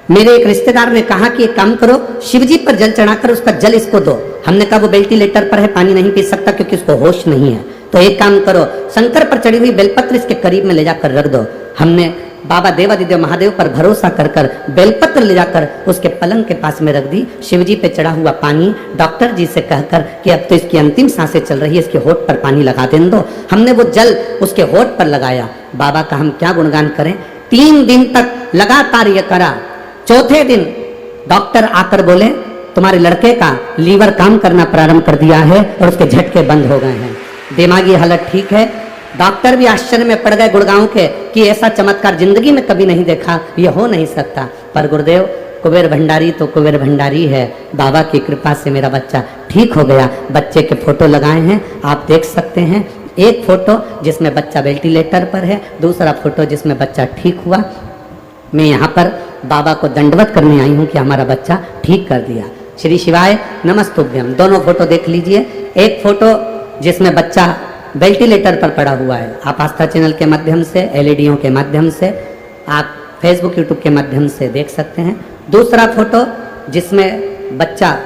मेरे एक रिश्तेदार ने कहा कि एक काम करो, शिवजी पर जल चढ़ाकर उसका जल इसको दो। हमने कहा वो वेंटिलेटर पर है, पानी नहीं पी सकता क्योंकि उसको होश नहीं है। तो एक काम करो, शंकर पर चढ़ी हुई बेलपत्र इसके करीब में ले जाकर रख दो। हमने बाबा देवादिदेव महादेव पर भरोसा कर कर बेलपत्र ले जाकर उसके पलंग के पास में रख दी। शिवजी पे चढ़ा हुआ पानी डॉक्टर जी से कहकर कि अब तो इसकी अंतिम सांसें चल रही है, इसके होठ पर पानी लगा देने दो। हमने वो जल उसके होठ पर लगाया। बाबा का हम क्या गुणगान करें, 3 दिन तक लगातार ये करा। चौथे दिन डॉक्टर आकर बोले तुम्हारे लड़के का लीवर काम करना प्रारंभ कर दिया है और उसके झटके बंद हो गए हैं, दिमागी हालत ठीक है। डॉक्टर भी आश्चर्य में पड़ गए गुड़गांव के कि ऐसा चमत्कार जिंदगी में कभी नहीं देखा, ये हो नहीं सकता। पर गुरुदेव कुबेर भंडारी तो कुबेर भंडारी है, बाबा की कृपा से मेरा बच्चा ठीक हो गया। बच्चे के फोटो लगाए हैं, आप देख सकते हैं। एक फोटो जिसमें बच्चा वेंटिलेटर पर है, दूसरा फोटो जिसमें बच्चा ठीक हुआ। मैं यहाँ पर बाबा को दंडवत करने आई हूँ कि हमारा बच्चा ठीक कर दिया। श्री शिवाय नमस्तुभ्यम। दोनों फोटो देख लीजिए। एक फोटो जिसमें बच्चा वेंटिलेटर पर पड़ा हुआ है, आप आस्था चैनल के माध्यम से, एलईडीओ के माध्यम से, आप फेसबुक यूट्यूब के माध्यम से देख सकते हैं। दूसरा फोटो जिसमें बच्चा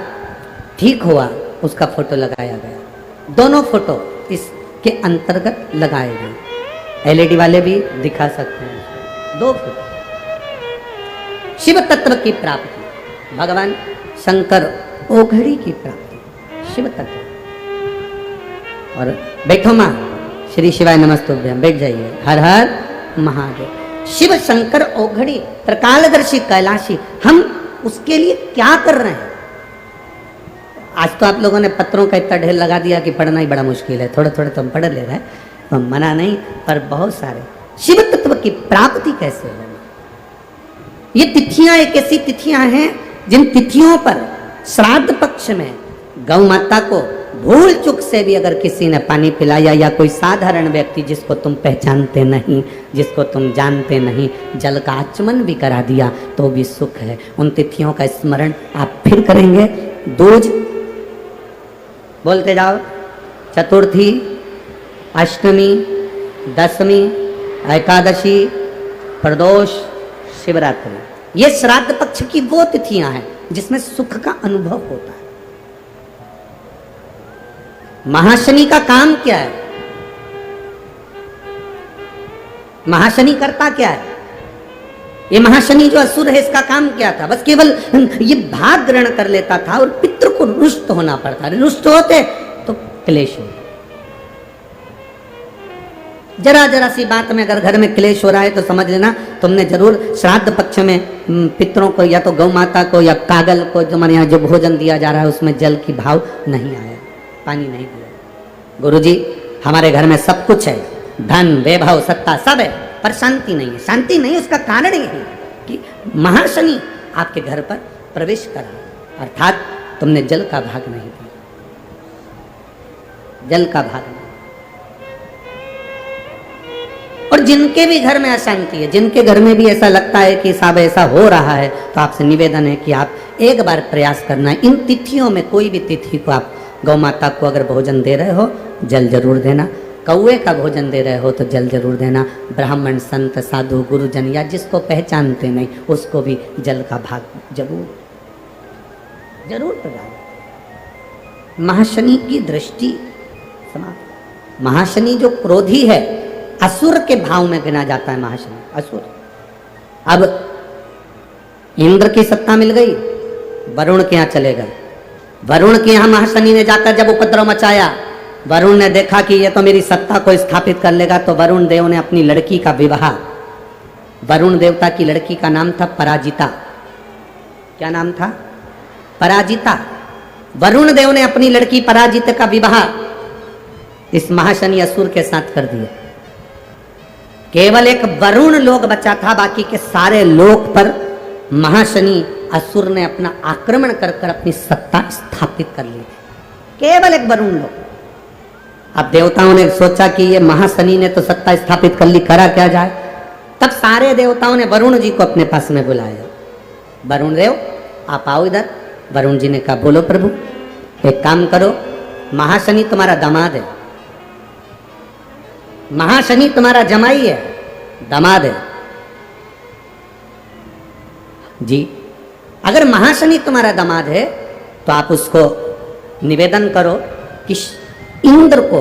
ठीक हुआ उसका फोटो लगाया गया। दोनों फोटो इसके अंतर्गत लगाए गए। एलईडी वाले भी दिखा सकते हैं। 2 फोटो शिव तत्व की प्राप्ति, भगवान शंकर ओघड़ी की प्राप्ति, शिव तत्व। और बैठो माँ, श्री शिवाय नमस्तुभ्यम, बैठ जाइए। हर हर महादेव। शिव शंकर ओघड़ी त्रिकालदर्शी कैलाशी, हम उसके लिए क्या कर रहे हैं? आज तो आप लोगों ने पत्रों का इतना ढेर लगा दिया कि पढ़ना ही बड़ा मुश्किल है। थोड़े थोड़े तो हम पढ़ ले रहे हैं, तो मना नहीं, पर बहुत सारे। शिव तत्व की प्राप्ति कैसे होगी? ये तिथियां एक ऐसी तिथियां हैं जिन तिथियों पर श्राद्ध पक्ष में गौ माता को भूल चुक से भी अगर किसी ने पानी पिलाया या कोई साधारण व्यक्ति जिसको तुम पहचानते नहीं, जिसको तुम जानते नहीं, जल का आचमन भी करा दिया तो भी सुख है। उन तिथियों का स्मरण आप फिर करेंगे। दूज बोलते जाओ, चतुर्थी, अष्टमी, दशमी, एकादशी, प्रदोष, शिवरात्रि, ये श्राद्ध पक्ष की वो तिथियां हैं जिसमें सुख का अनुभव होता है। महाशनि का काम क्या है? महाशनि करता क्या है? ये महाशनि जो असुर है इसका काम क्या था? बस केवल ये भाग ग्रहण कर लेता था और पितृ को रुष्ट होना पड़ता। रुष्ट होते तो क्लेश हो। जरा जरा सी बात में अगर घर में क्लेश हो रहा है तो समझ लेना तुमने जरूर श्राद्ध पक्ष में पितरों को या तो गौ माता को या कागल को, जो हमारे यहाँ जो भोजन दिया जा रहा है उसमें जल की भाव नहीं आया, पानी नहीं दिया। गुरुजी हमारे घर में सब कुछ है, धन वैभव सत्ता सब है, पर शांति नहीं है। शांति नहीं, उसका कारण यही है कि महाशनि आपके घर पर प्रवेश करा, अर्थात तुमने जल का भाग नहीं दिया। जल का भाग नहीं। और जिनके भी घर में अशांति है, जिनके घर में भी ऐसा लगता है कि साहब ऐसा हो रहा है, तो आपसे निवेदन है कि आप एक बार प्रयास करना है। इन तिथियों में कोई भी तिथि को आप गौ माता को अगर भोजन दे रहे हो जल जरूर देना, कौए का भोजन दे रहे हो तो जल जरूर देना। ब्राह्मण संत साधु गुरुजन या जिसको पहचानते नहीं उसको भी जल का भाग जरूर जरूर प्रदान। महाशनि की दृष्टि समाप्त। महाशनि जो क्रोधी है, असुर के भाव में गिना जाता है महाशनि, असुर। अब इंद्र की सत्ता मिल गई, वरुण के यहाँ चले गए। वरुण के यहाँ महाशनि ने जाकर जब उपद्रव मचाया, वरुण ने देखा कि ये तो मेरी सत्ता को स्थापित कर लेगा, तो वरुण देव ने अपनी लड़की का विवाह, वरुण देवता की लड़की का नाम था पराजिता। क्या नाम था? पराजिता। वरुण देव ने अपनी लड़की पराजिता का विवाह इस महाशनि असुर के साथ कर दिया। केवल एक वरुण लोक बचा था, बाकी के सारे लोक पर महाशनि असुर ने अपना आक्रमण कर कर अपनी सत्ता स्थापित कर ली। केवल एक वरुण लोक। अब देवताओं ने सोचा कि ये महाशनि ने तो सत्ता स्थापित कर ली, करा क्या जाए। तब सारे देवताओं ने वरुण जी को अपने पास में बुलाया। वरुण देव आप आओ इधर। वरुण जी ने कहा बोलो प्रभु, एक काम करो, महाशनि तुम्हारा दामाद है, महाशनि तुम्हारा जमाई है, दामाद है जी। अगर महाशनि तुम्हारा दामाद है तो आप उसको निवेदन करो कि इंद्र को,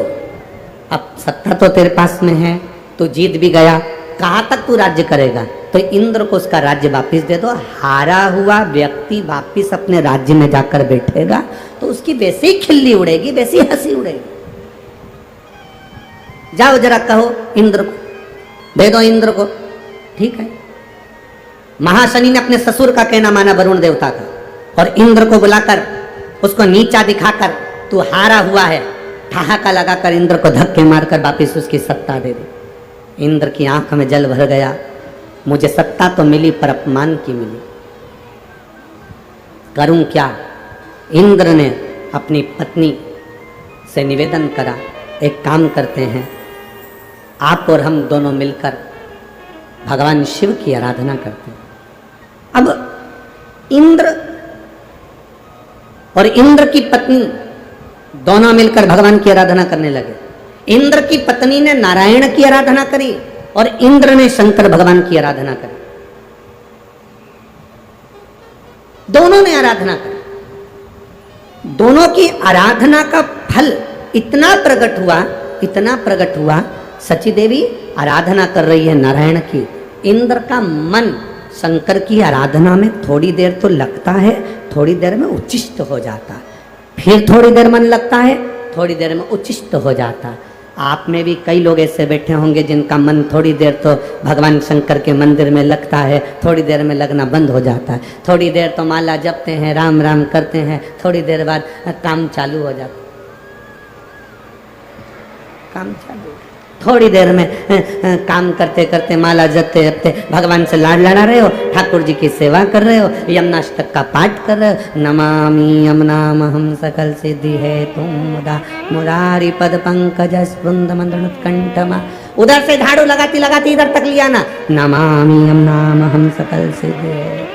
अब सत्ता तो तेरे पास में है, तो जीत भी गया, कहाँ तक तू राज्य करेगा, तो इंद्र को उसका राज्य वापिस दे दो। हारा हुआ व्यक्ति वापिस अपने राज्य में जाकर बैठेगा तो उसकी वैसे ही खिल्ली उड़ेगी, वैसी हंसी उड़ेगी। जाओ जरा कहो इंद्र को, दे दो इंद्र को। ठीक है। महाशनि ने अपने ससुर का कहना माना, वरुण देवता का, और इंद्र को बुलाकर उसको नीचा दिखाकर तू हारा हुआ है, ठहाका लगाकर इंद्र को धक्के मारकर वापिस उसकी सत्ता दे दी। इंद्र की आंख में जल भर गया, मुझे सत्ता तो मिली पर अपमान की मिली, करूं क्या। इंद्र ने अपनी पत्नी से निवेदन करा, एक काम करते हैं, आप और हम दोनों मिलकर भगवान शिव की आराधना करते हैं। अब इंद्र और इंद्र की पत्नी दोनों मिलकर भगवान की आराधना करने लगे। इंद्र की पत्नी ने नारायण की आराधना करी और इंद्र ने शंकर भगवान की आराधना करी। दोनों ने आराधना करी। दोनों की आराधना का फल इतना प्रकट हुआ, इतना प्रकट हुआ। सची देवी आराधना कर रही है नारायण की, इंद्र का मन शंकर की आराधना में थोड़ी देर तो लगता है, थोड़ी देर में उच्चिष्ट हो जाता है, फिर थोड़ी देर मन लगता है, थोड़ी देर में उच्चिष्ट हो जाता है। आप में भी कई लोग ऐसे बैठे होंगे जिनका मन थोड़ी देर तो भगवान शंकर के मंदिर में लगता है, थोड़ी देर में लगना बंद हो जाता है। थोड़ी देर तो माला जपते हैं, राम राम करते हैं, थोड़ी देर बाद काम चालू हो जाता है, काम चालू। थोड़ी देर में काम करते करते, माला जपते जपते भगवान से लाड लड़ा रहे हो, ठाकुर जी की सेवा कर रहे हो, यमुनाष्टक का पाठ कर रहे हो, नमामि यमुनामहं सकल सिद्धि है तुम मुदा मुरारी पद पंकज स्पृंद मंदनुत्कंठमा। उधर से झाड़ू लगाती लगाती इधर तक लिया ना, नमामि यमुनामहं सकल सिद्धि है।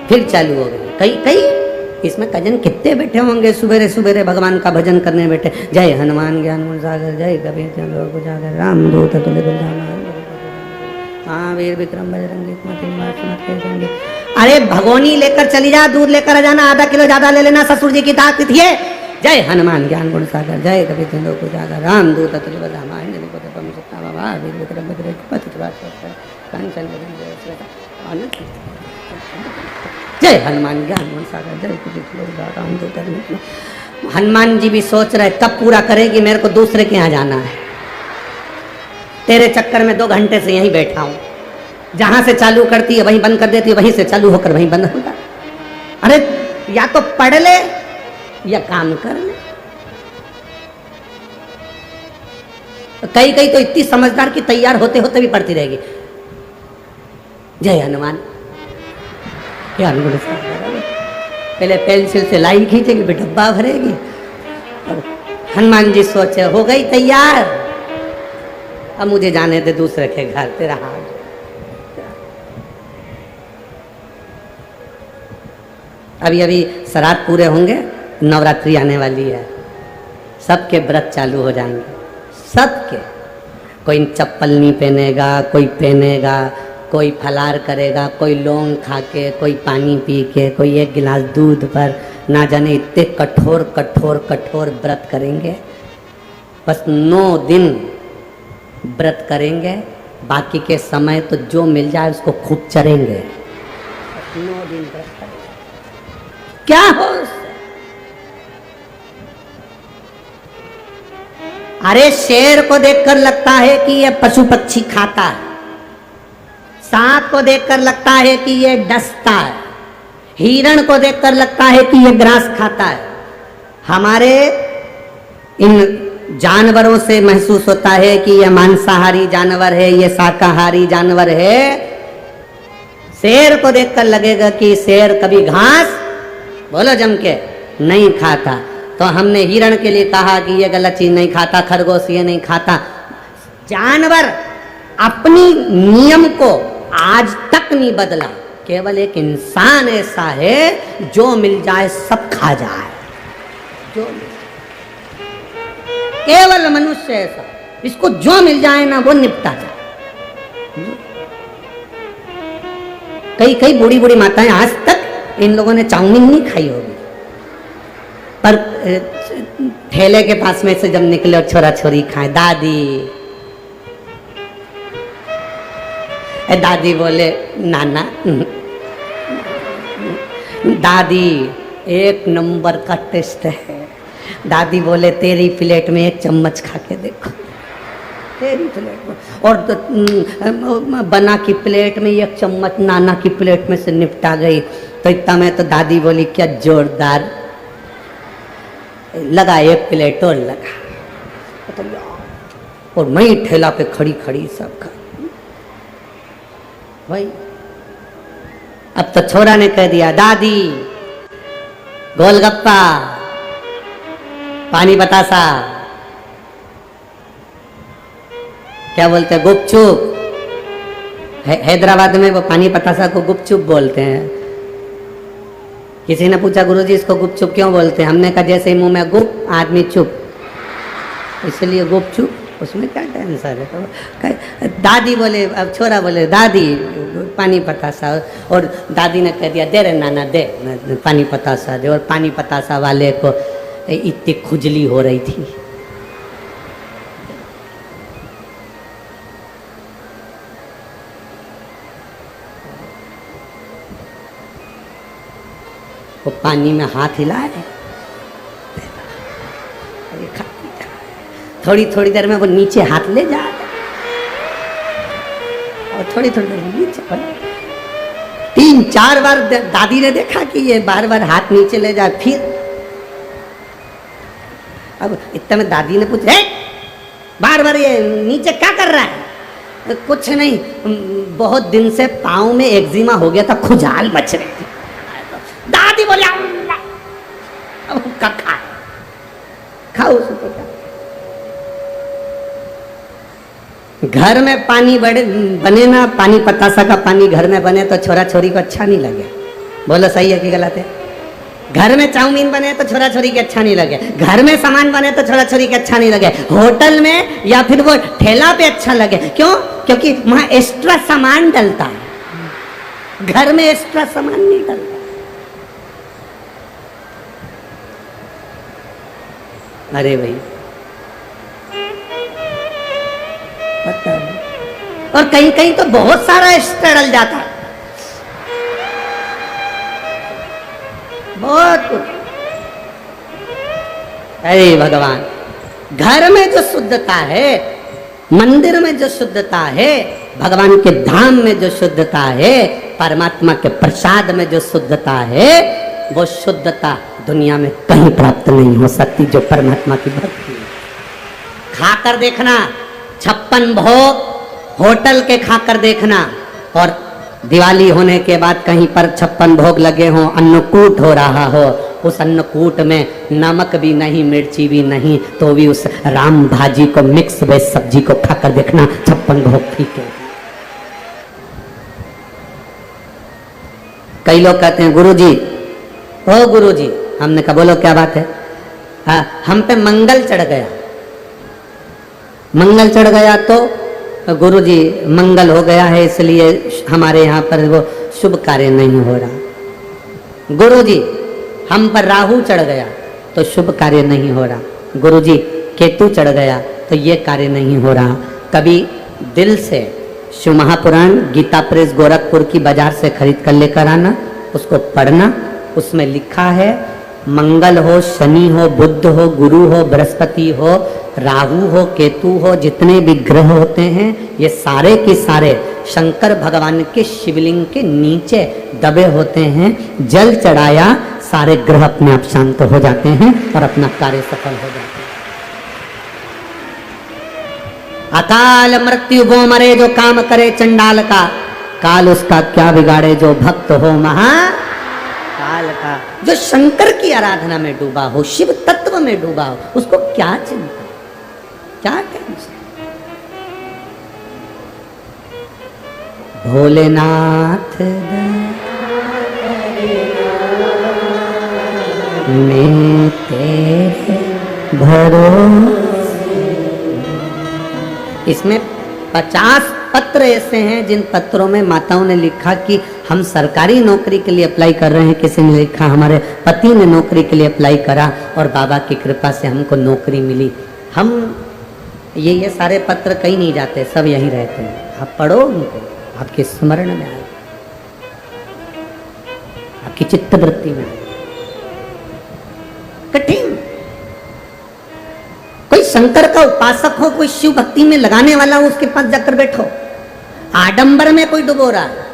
फिर चालू हो गई। कई कई इसमें कजन कितने बैठे होंगे, सुबेरे सुबेरे भगवान का भजन करने बैठे। जय हनुमान ज्ञान गुण सागर, जय कबीर चंद्र उजागर, राम दूत तुल्य बलधामा, महावीर विक्रम बजरंगी कुमति निवार सुमति के। अरे भगोनी लेकर चली जा, दूध लेकर आ जाना, आधा किलो ज्यादा ले लेना, ससुर जी की ताकत है। जय हनुमान ज्ञान गुण सागर, जय कबीर चंद्र उजागर, राम दूत तुल्य बलधामा, महावीर विक्रम बजरंगी कुमति निवार कंचन बजरंगी। जय हनुमान ज्ञान गुण सागर, जय कबीर। हनुमान जी भी सोच रहे कब पूरा करेगी, मेरे को दूसरे के यहाँ जाना है, तेरे चक्कर में 2 घंटे से यहीं बैठा हूं। जहां से चालू करती है वहीं बंद कर देती है, वहीं से चालू होकर वहीं बंद होता। अरे या तो पढ़ ले या काम कर ले। कई कई तो इतनी समझदार कि तैयार होते होते भी पढ़ती रहेगी। जय हनुमान क्या पहले पेंसिल से लाइन खींचेगी, फिर डब्बा भरेगी। हनुमान जी सोचे हो गई तैयार, अब मुझे जाने दे दूसरे के घर, तेरा हाथ। अभी अभी श्राद्ध पूरे होंगे, नवरात्रि आने वाली है, सबके व्रत चालू हो जाएंगे, सबके। कोई चप्पल नहीं पहनेगा, कोई पहनेगा, कोई फलार करेगा, कोई लौंग खा के, कोई पानी पी के, कोई एक गिलास दूध पर, ना जाने इतने कठोर कठोर कठोर व्रत करेंगे। बस 9 दिन व्रत करेंगे, बाकी के समय तो जो मिल जाए उसको खूब चरेंगे। 9 दिन व्रत करेंगे, क्या हो उससे? अरे शेर को देखकर लगता है कि ये पशु पक्षी खाता है, सांप को देखकर लगता है कि ये डसता है, हिरण को देखकर लगता है कि ये ग्रास खाता है। हमारे इन जानवरों से महसूस होता है कि ये मांसाहारी जानवर है, ये शाकाहारी जानवर है। शेर को देखकर लगेगा कि शेर कभी घास, बोलो जम के, नहीं खाता। तो हमने हिरण के लिए कहा कि ये गलत चीज नहीं खाता, खरगोश ये नहीं खाता। जानवर अपनी नियम को आज तक नहीं बदला, केवल एक इंसान ऐसा है जो मिल जाए सब खा जाए, जो केवल मनुष्य ऐसा, इसको जो मिल जाए ना वो निपटा जाए। कई बूढ़ी बूढ़ी माताएं आज तक इन लोगों ने चाउमीन नहीं खाई होगी, पर ठेले के पास में से जब निकले और छोरा छोरी खाए, दादी बोले नाना, दादी एक नंबर का टेस्ट है। दादी बोले तेरी प्लेट में एक चम्मच खा के देखो, तेरी प्लेट में, और तो बना की प्लेट में एक चम्मच नाना की प्लेट में से निपटा गई। तो इतना में तो दादी बोली क्या जोरदार लगा, एक प्लेट और लगा, और मैं ठेला पे खड़ी खड़ी सब खा भाई। अब तो छोरा ने कह दिया दादी गोलगप्पा, पानी बतासा, क्या बोलते हैं, गुपचुप। हैदराबाद में वो पानी बतासा को गुपचुप बोलते हैं। किसी ने पूछा गुरुजी इसको गुपचुप क्यों बोलते हैं? हमने कहा जैसे ही मुंह में गुप आदमी चुप, इसलिए गुपचुप, उसमें क्या टेंशन है। तो दादी बोले, अब छोरा बोले दादी पानी पतासा, और दादी ने कह दिया दे रे नाना दे पानी पतासा दे। और पानी पतासा वाले को इतनी खुजली हो रही थी, वो पानी में हाथ हिलाए, थोड़ी थोड़ी देर में वो नीचे हाथ ले जा, और थोड़ी थोड़ी देर में नीचे, 3-4 बार दादी ने देखा कि ये बार बार हाथ नीचे ले जाए। फिर अब इतना में दादी ने पूछा बार बार ये नीचे क्या कर रहा है? कुछ नहीं, बहुत दिन से पाँव में एक्जिमा हो गया था, खुजाल मच रही थी। दादी बोले अब खाओ उसको। घर में पानी बने ना, पानी पतासा का पानी घर में बने तो छोरा छोरी को अच्छा नहीं लगे, बोलो सही है कि गलत है? घर में चाउमीन बने तो छोरा छोरी के अच्छा नहीं लगे, घर में सामान बने तो छोरा छोरी के अच्छा नहीं लगे, होटल में या फिर वो ठेला पे अच्छा लगे। क्यों? क्योंकि वहां एक्स्ट्रा सामान डलता है, घर में एक्स्ट्रा सामान नहीं डलता। अरे भाई पता नहीं, और कहीं कहीं तो बहुत सारा एक्स्ट्रा डल जाता है, बहुत कुछ। अरे भगवान, घर में जो शुद्धता है, मंदिर में जो शुद्धता है, भगवान के धाम में जो शुद्धता है, परमात्मा के प्रसाद में जो शुद्धता है, वो शुद्धता दुनिया में कहीं प्राप्त नहीं हो सकती जो परमात्मा की भक्ति है। खाकर देखना 56 भोग होटल के, खाकर देखना, और दिवाली होने के बाद कहीं पर 56 भोग लगे हों, अन्नकूट हो रहा हो, उस अन्नकूट में नमक भी नहीं, मिर्ची भी नहीं, तो भी उस राम भाजी को, मिक्स वेज सब्जी को खाकर देखना 56 भोग फीके। कई लोग कहते हैं गुरुजी, ओ गुरुजी, हमने कहा बोलो क्या बात है? हम पे मंगल चढ़ गया। मंगल चढ़ गया तो गुरुजी मंगल हो गया है इसलिए हमारे यहाँ पर वो शुभ कार्य नहीं हो रहा, गुरुजी हम पर राहु चढ़ गया तो शुभ कार्य नहीं हो रहा, गुरुजी केतु चढ़ गया तो ये कार्य नहीं हो रहा। कभी दिल से शिव महापुराण गीता प्रेस गोरखपुर की बाजार से खरीद कर लेकर आना, उसको पढ़ना, उसमें लिखा है मंगल हो, शनि हो, बुध हो, गुरु हो, बृहस्पति हो, राहु हो, केतु हो, जितने भी ग्रह होते हैं ये सारे के सारे शंकर भगवान के शिवलिंग के नीचे दबे होते हैं। जल चढ़ाया सारे ग्रह अपने आप शांत हो जाते हैं और अपना कार्य सफल हो जाता है। अकाल मृत्यु वो मरे जो काम करे चंडाल का, काल उसका क्या बिगाड़े जो भक्त हो महाकाल का। जो शंकर की आराधना में डूबा हो, शिव तत्व में डूबा हो, उसको क्या चिंता, क्या टेंशन। भोलेनाथ मैं तेरे भरोसे। इसमें 50 पत्र ऐसे हैं जिन पत्रों में माताओं ने लिखा कि हम सरकारी नौकरी के लिए अप्लाई कर रहे हैं, किसी ने लिखा हमारे पति ने नौकरी के लिए अप्लाई करा और बाबा की कृपा से हमको नौकरी मिली। हम ये सारे पत्र कहीं नहीं जाते, सब यहीं रहते हैं। आप पढ़ो उनको, आपके स्मरण में आए, आपकी चित्तवृत्ति में आए। कठिन, कोई शंकर का उपासक हो, कोई शिव भक्ति में लगाने वाला हो, उसके पास जाकर बैठो। आडंबर में कोई डुबो रहा है,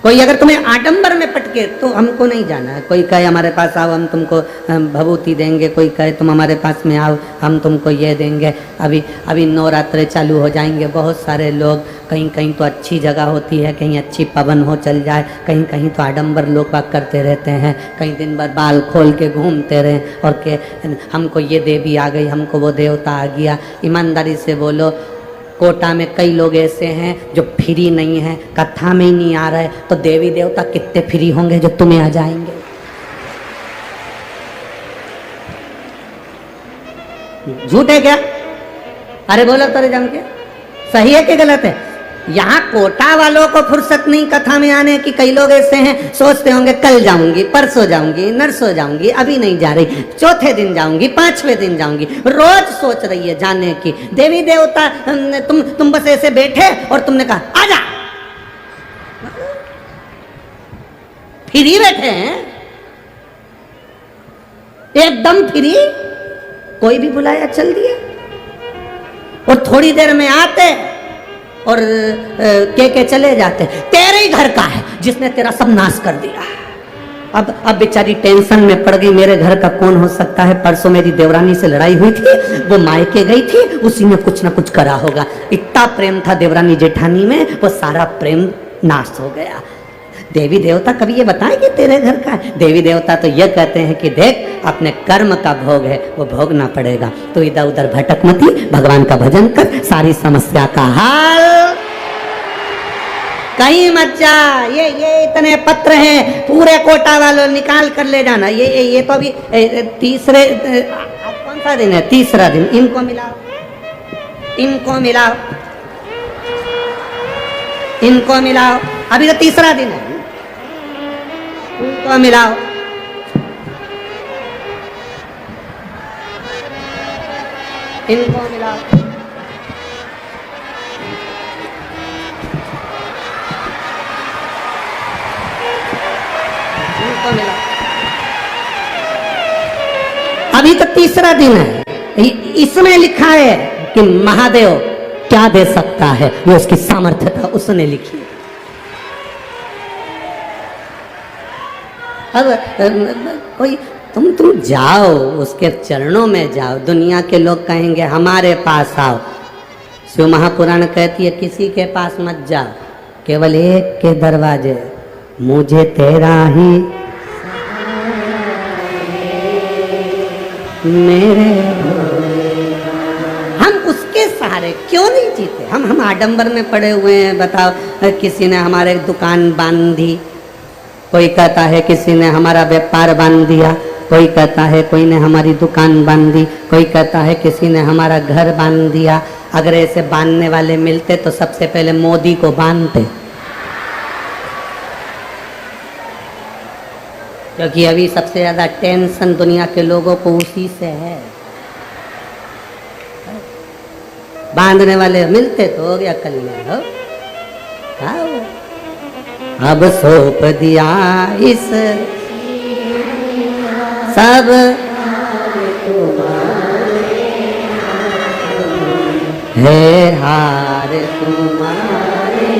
कोई अगर तुम्हें आडंबर में पटके तो हमको नहीं जाना है। कोई कहे हमारे पास आओ हम तुमको भभूति देंगे, कोई कहे तुम हमारे पास में आओ हम तुमको ये देंगे। अभी नवरात्रे चालू हो जाएंगे, बहुत सारे लोग, कहीं कहीं तो अच्छी जगह होती है, कहीं अच्छी पवन हो चल जाए, कहीं कहीं तो आडंबर लोग बाग करते रहते हैं, कहीं दिन भर बाल खोल के घूमते रहे और के हमको ये देवी आ गई, हमको वो देवता आ गया। ईमानदारी से बोलो, कोटा में कई लोग ऐसे हैं जो फ्री नहीं है, कथा में ही नहीं आ रहे, तो देवी देवता कितने फ्री होंगे जो तुम्हें आ जाएंगे। झूठ है क्या? अरे बोलो तो जम के, सही है कि गलत है? यहाँ कोटा वालों को फुर्सत नहीं कथा में आने की। कई लोग ऐसे हैं सोचते होंगे कल जाऊंगी, परसों जाऊंगी, नरसों जाऊंगी, अभी नहीं जा रही, चौथे दिन जाऊंगी, 5वें दिन जाऊंगी, रोज सोच रही है जाने की। देवी देवता तुम बस ऐसे बैठे और तुमने कहा आजा, फ्री बैठे हैं एकदम फ्री, कोई भी बुलाया चल दिया और थोड़ी देर में आते और के चले जाते। तेरे ही घर का है जिसने तेरा सब नाश कर दिया। अब बेचारी टेंशन में पड़ गई, मेरे घर का कौन हो सकता है? परसों मेरी देवरानी से लड़ाई हुई थी, वो मायके गई थी, उसी ने कुछ ना कुछ करा होगा। इतना प्रेम था देवरानी जेठानी में, वो सारा प्रेम नाश हो गया। देवी देवता कभी ये बताए कि तेरे घर का है? देवी देवता तो ये कहते हैं कि देख अपने कर्म का भोग है, वो भोगना पड़ेगा, तो इधर उधर भटक मती, भगवान का भजन कर, सारी समस्या का हल। कहीं मत जा। ये इतने पत्र हैं, पूरे कोटा वालों निकाल कर ले जाना। ये तो अभी तीसरे, आज कौन सा दिन है? तीसरा दिन। इनको मिलाओ, इनको मिलाओ, इनको मिलाओ, अभी तो तीसरा दिन है। इनको मिलाओ, इनको मिलाओ, इनको मिलाओ। अभी तो तीसरा दिन है। इसमें लिखा है कि महादेव क्या दे सकता है, ये उसकी सामर्थ्य था, उसने लिखी। अब कोई तुम जाओ उसके चरणों में जाओ। दुनिया के लोग कहेंगे हमारे पास आओ। शिव महापुराण कहती है किसी के पास मत जाओ, केवल एक के दरवाजे, मुझे तेरा ही मेरे। हम उसके सहारे क्यों नहीं जीते? हम आडंबर में पड़े हुए हैं। बताओ, किसी ने हमारे दुकान बांध दी, कोई कहता है किसी ने हमारा व्यापार बांध दिया, कोई कहता है कोई ने हमारी दुकान बांध दी, कोई कहता है किसी ने हमारा घर बांध दिया। अगर ऐसे बांधने वाले मिलते तो सबसे पहले मोदी को बांधते, क्योंकि अभी सबसे ज्यादा टेंशन दुनिया के लोगों को उसी से है। बांधने वाले मिलते तो हो गया कल्याण। हो अब सौंप दिया इस सब है हार तुम्हारे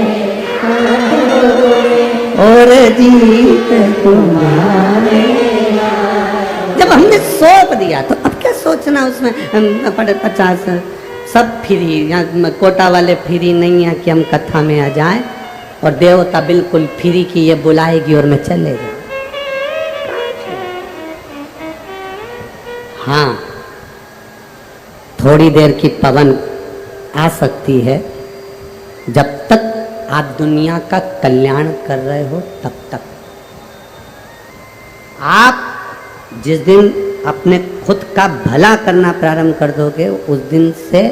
और जीत तुम्हारे। जब हमने सौंप दिया तो अब क्या सोचना उसमें 50 सब फ्री, यहाँ कोटा वाले फ्री नहीं है कि हम कथा में आ जाएं, और देवता बिल्कुल फ्री की ये बुलाएगी और मैं चले जाऊं। हाँ, थोड़ी देर की पवन आ सकती है, जब तक आप दुनिया का कल्याण कर रहे हो तब तक। आप जिस दिन अपने खुद का भला करना प्रारंभ कर दोगे उस दिन से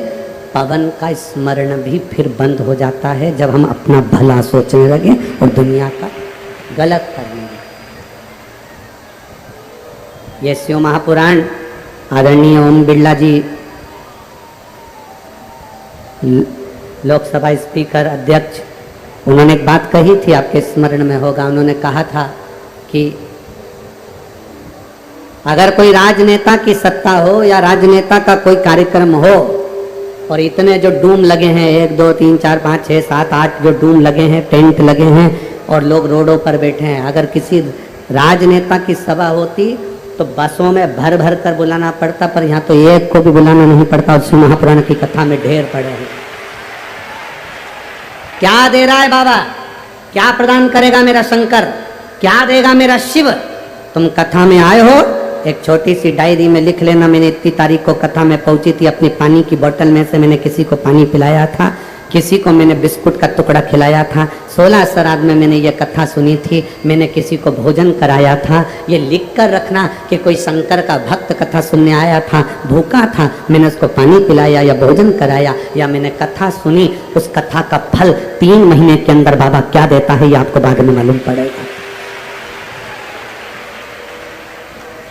पवन का स्मरण भी फिर बंद हो जाता है, जब हम अपना भला सोचने लगे और दुनिया का गलत करने लगे। ये शिव महापुराण आदरणीय ओम बिरला जी लोकसभा स्पीकर अध्यक्ष, उन्होंने एक बात कही थी, आपके स्मरण में होगा। उन्होंने कहा था कि अगर कोई राजनेता की सत्ता हो या राजनेता का कोई कार्यक्रम हो और इतने जो डूम लगे हैं, 1 2 3 4 5 6 7 8 जो डूम लगे हैं, टेंट लगे हैं और लोग रोडों पर बैठे हैं, अगर किसी राजनेता की सभा होती तो बसों में भर भर कर बुलाना पड़ता, पर यहाँ तो एक को भी बुलाना नहीं पड़ता। और शिव महापुराण की कथा में ढेर पड़े हैं। क्या दे रहा है बाबा, क्या प्रदान करेगा मेरा शंकर, क्या देगा मेरा शिव? तुम कथा में आए हो, एक छोटी सी डायरी में लिख लेना, मैंने इतनी तारीख को कथा में पहुंची थी, अपनी पानी की बोतल में से मैंने किसी को पानी पिलाया था, किसी को मैंने बिस्कुट का टुकड़ा खिलाया था, 16 श्राद्ध में मैंने ये कथा सुनी थी, मैंने किसी को भोजन कराया था। ये लिख कर रखना कि कोई शंकर का भक्त कथा सुनने आया था, भूखा था, मैंने उसको पानी पिलाया या भोजन कराया या मैंने कथा सुनी, उस कथा का फल 3 महीने के अंदर बाबा क्या देता है ये आपको बाद में मालूम पड़ेगा।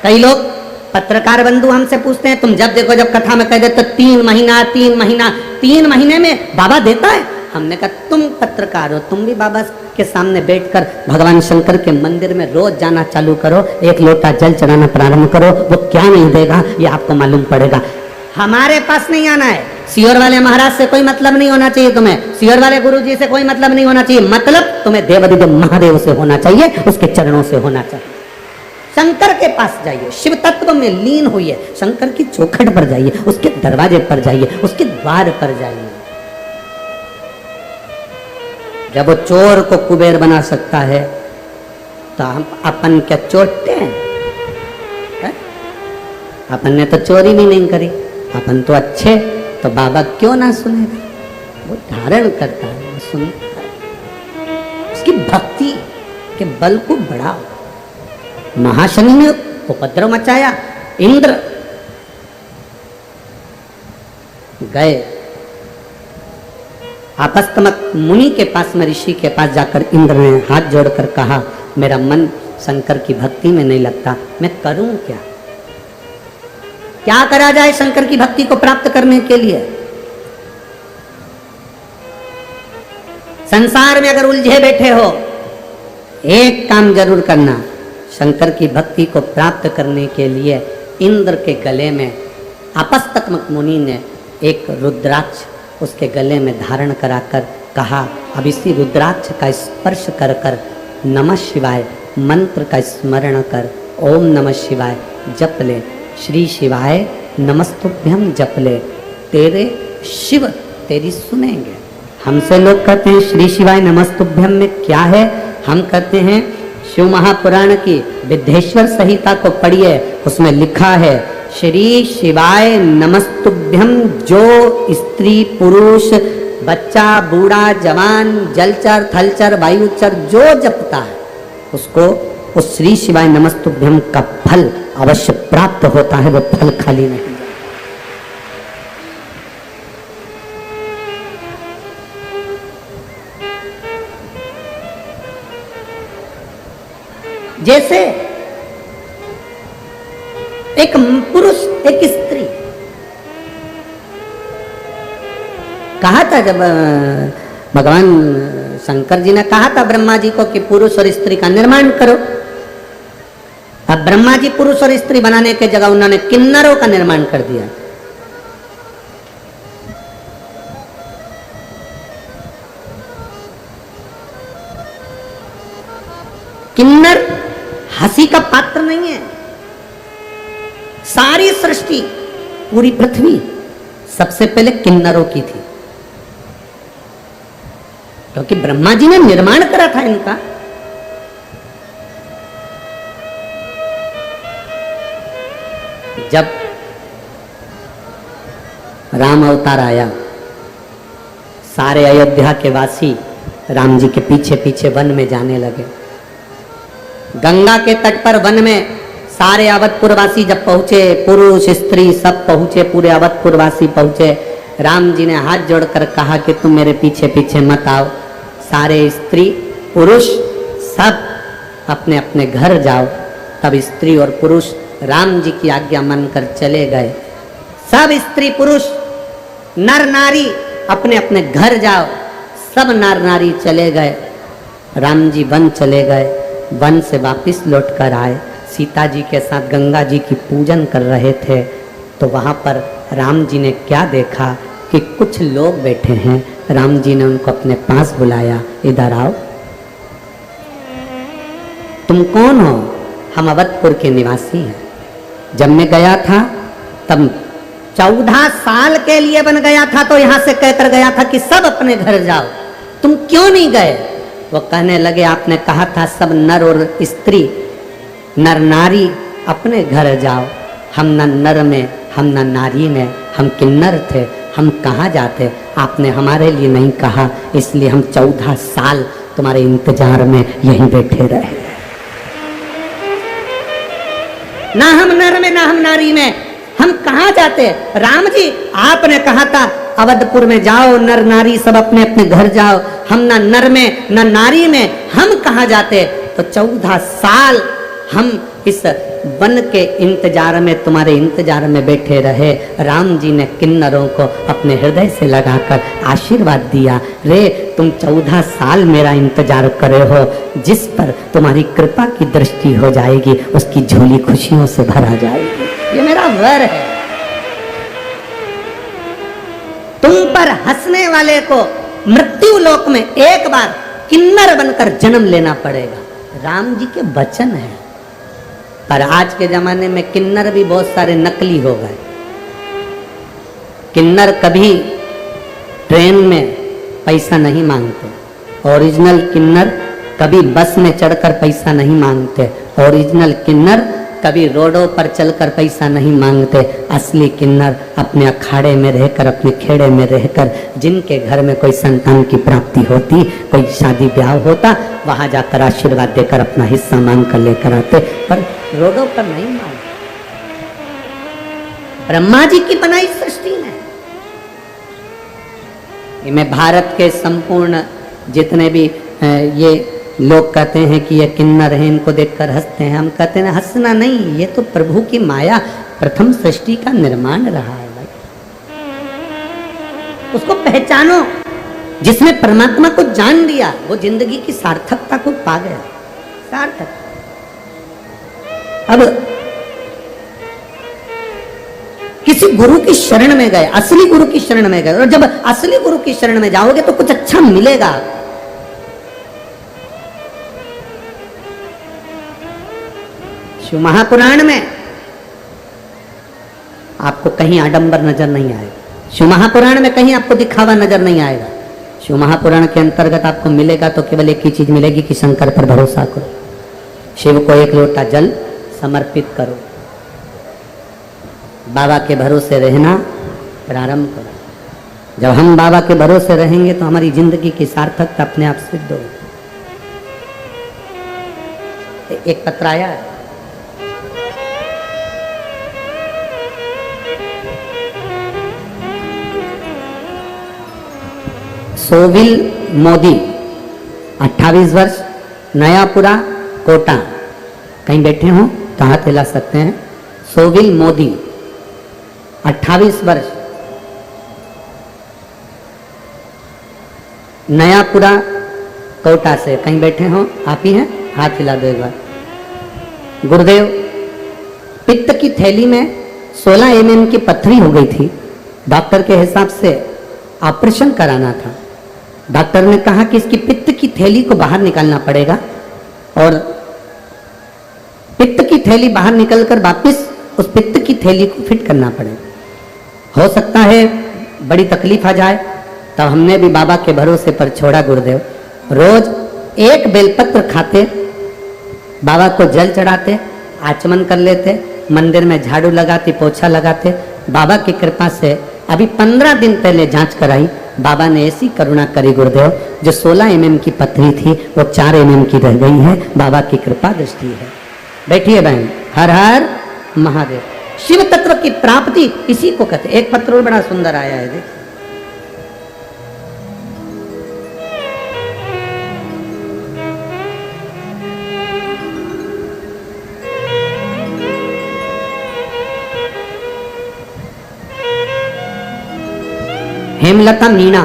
कई लोग पत्रकार बंधु हमसे पूछते हैं, तुम जब देखो जब कथा में कह देते 3 महीना 3 महीने में बाबा देता है। हमने कहा तुम पत्रकार हो, तुम भी बाबा के सामने बैठकर भगवान शंकर के मंदिर में रोज जाना चालू करो, 1 लोटा जल चढ़ाना प्रारंभ करो, वो क्या नहीं देगा ये आपको मालूम पड़ेगा। हमारे पास नहीं आना है, सियोर वाले महाराज से कोई मतलब नहीं होना चाहिए, तुम्हें सियोर वाले गुरुजी से कोई मतलब नहीं होना चाहिए, मतलब तुम्हें देवाधिदेव महादेव से होना चाहिए, उसके चरणों से होना चाहिए। शंकर के पास जाइए, शिव तत्व में लीन होइए, शंकर की चौखट पर जाइए, उसके दरवाजे पर जाइए, उसके द्वार पर जाइए। जब वो चोर को कुबेर बना सकता है तो हम अपन क्या चोरते हैं? अपन ने तो चोरी भी नहीं करी, अपन तो अच्छे, तो बाबा क्यों ना सुनेगा? वो धारण करता है, वो सुनता है, उसकी भक्ति के बल को बढ़ाओ। महाशनि ने उपद्रव मचाया, इंद्र गए आपस्तमक मुनि के पास में, ऋषि के पास जाकर इंद्र ने हाथ जोड़कर कहा, मेरा मन शंकर की भक्ति में नहीं लगता, मैं करूं क्या? क्या करा जाए शंकर की भक्ति को प्राप्त करने के लिए? संसार में अगर उलझे बैठे हो, एक काम जरूर करना, शंकर की भक्ति को प्राप्त करने के लिए इंद्र के गले में आपस्तमक मुनि ने एक रुद्राक्ष उसके गले में धारण कराकर कहा, अब इसी रुद्राक्ष का स्पर्श कर कर नमः शिवाय मंत्र का स्मरण कर, ओम नमः शिवाय जप ले, श्री शिवाय नमस्तुभ्यम जप ले, तेरे शिव तेरी सुनेंगे। हमसे लोग कहते हैं श्री शिवाय नमस्तुभ्यम में क्या है? हम कहते हैं शिव महापुराण की विद्धेश्वर संहिता को पढ़िए, उसमें लिखा है श्री शिवाय नमस्तुभ्यम, जो स्त्री पुरुष बच्चा बूढ़ा जवान जलचर थलचर वायुचर जो जपता है उसको उस श्री शिवाय नमस्तुभ्यम का फल अवश्य प्राप्त होता है, वो फल खाली नहीं। जैसे एक पुरुष एक स्त्री, कहा था जब भगवान शंकर जी ने कहा था ब्रह्मा जी को कि पुरुष और स्त्री का निर्माण करो। अब ब्रह्मा जी पुरुष और स्त्री बनाने के जगह उन्होंने किन्नरों का निर्माण कर दिया। किन्नर हंसी का पात्र नहीं है। सारी सृष्टि, पूरी पृथ्वी सबसे पहले किन्नरों की थी, क्योंकि ब्रह्मा जी ने निर्माण करा था इनका। जब राम अवतार आया, सारे अयोध्या के वासी राम जी के पीछे पीछे वन में जाने लगे। गंगा के तट पर वन में सारे अवधपुरवासी जब पहुंचे, पुरुष स्त्री सब पहुंचे, पूरे अवधपुरवासी पहुंचे। राम जी ने हाथ जोड़कर कहा कि तुम मेरे पीछे पीछे मत आओ, सारे स्त्री पुरुष सब अपने अपने घर जाओ। तब स्त्री और पुरुष राम जी की आज्ञा मानकर चले गए। सब स्त्री पुरुष नर नारी अपने अपने घर जाओ। सब नर नारी चले गए। राम जी वन चले गए। वन से वापस लौट कर आए। सीता जी के साथ गंगा जी की पूजन कर रहे थे, तो वहाँ पर राम जी ने क्या देखा कि कुछ लोग बैठे हैं। राम जी ने उनको अपने पास बुलाया, इधर आओ। तुम कौन हो? हम अवधपुर के निवासी हैं। जब मैं गया था तब 14 साल के लिए बन गया था, तो यहाँ से कहकर गया था कि सब अपने घर जाओ। तुम क्यों नहीं गए? वो कहने लगे, आपने कहा था सब नर और स्त्री, नर नारी अपने घर जाओ। हम न नर में, हम न नारी में, हम किन्नर थे, हम कहाँ जाते? आपने हमारे लिए नहीं कहा, इसलिए हम 14 साल तुम्हारे इंतजार में यहीं बैठे रहे। ना हम नर में, ना हम नारी में, हम कहाँ जाते? राम जी आपने कहा था अवधपुर में जाओ, नर नारी सब अपने अपने घर जाओ। हम ना नर में ना नारी में, हम कहाँ जाते? तो 14 साल हम इस वन के इंतजार में, तुम्हारे इंतजार में बैठे रहे। राम जी ने किन्नरों को अपने हृदय से लगाकर आशीर्वाद दिया, रे तुम 14 साल मेरा इंतजार करे हो, जिस पर तुम्हारी कृपा की दृष्टि हो जाएगी उसकी झोली खुशियों से भरा जाएगी। ये मेरा वर है। तुम पर हंसने वाले को मृत्यु लोक में एक बार किन्नर बनकर जन्म लेना पड़ेगा। राम जी के वचन है। पर आज के जमाने में किन्नर भी बहुत सारे नकली हो गए। किन्नर कभी ट्रेन में पैसा नहीं मांगते। ओरिजिनल किन्नर कभी बस में चढ़कर पैसा नहीं मांगते। ओरिजिनल किन्नर कभी रोडों पर चलकर पैसा नहीं मांगते। असली किन्नर अपने अखाड़े में रहकर, अपने खेड़े में रहकर, जिनके घर में कोई संतान की प्राप्ति होती, कोई शादी ब्याह होता, वहां जाकर आशीर्वाद देकर अपना हिस्सा मांग कर लेकर आते, पर रोडों पर नहीं मांगते। ब्रह्मा जी की बनाई सृष्टि में मैं भारत के संपूर्ण जितने भी ये लोग कहते हैं कि ये किन्नर हैं, इनको देखकर हंसते हैं। हम कहते हैं हंसना नहीं, ये तो प्रभु की माया, प्रथम सृष्टि का निर्माण रहा है भाई। उसको पहचानो। जिसने परमात्मा को जान लिया वो जिंदगी की सार्थकता को पा गया। सार्थक। अब किसी गुरु की शरण में गए, असली गुरु की शरण में गए, और जब असली गुरु की शरण में जाओगे तो कुछ अच्छा मिलेगा। शिव महापुराण में आपको कहीं आडंबर नजर नहीं आएगा। शिव महापुराण में कहीं आपको दिखावा नजर नहीं आएगा। शिव महापुराण के अंतर्गत आपको मिलेगा तो केवल एक ही चीज मिलेगी कि शंकर पर भरोसा करो, शिव को एक लोटा जल समर्पित करो, बाबा के भरोसे रहना प्रारंभ करो। जब हम बाबा के भरोसे रहेंगे तो हमारी जिंदगी की सार्थकता अपने आप सिद्ध होगी। एक पत्र आया है, सोविल मोदी 28 वर्ष, नयापुरा कोटा। कहीं बैठे हो तो हाथ हिला सकते हैं। सोविल मोदी 28 वर्ष, नयापुरा कोटा से। कहीं बैठे हो, आप ही हैं, हाथ हिला दो एक बार। गुरुदेव, पित्त की थैली में 16 mm की पत्थरी हो गई थी। डॉक्टर के हिसाब से ऑपरेशन कराना था। डॉक्टर ने कहा कि इसकी पित्त की थैली को बाहर निकालना पड़ेगा और पित्त की थैली बाहर निकलकर वापस उस पित्त की थैली को फिट करना पड़ेगा। हो सकता है बड़ी तकलीफ आ जाए। तब हमने भी बाबा के भरोसे पर छोड़ा गुरुदेव। रोज एक बेलपत्र खाते, बाबा को जल चढ़ाते, आचमन कर लेते, मंदिर में झाड़ू लगाते, पोछा लगाते। बाबा की कृपा से अभी 15 दिन पहले जांच कराई। बाबा ने ऐसी करुणा करी गुरुदेव, जो 16 mm की पथरी थी वो 4 mm की रह गई है। बाबा की कृपा दृष्टि है। बैठिए बहन। हर हर महादेव। शिव तत्व की प्राप्ति इसी को कहते। एक पत्र और बड़ा सुंदर आया है, देखिए। हेमलता मीणा,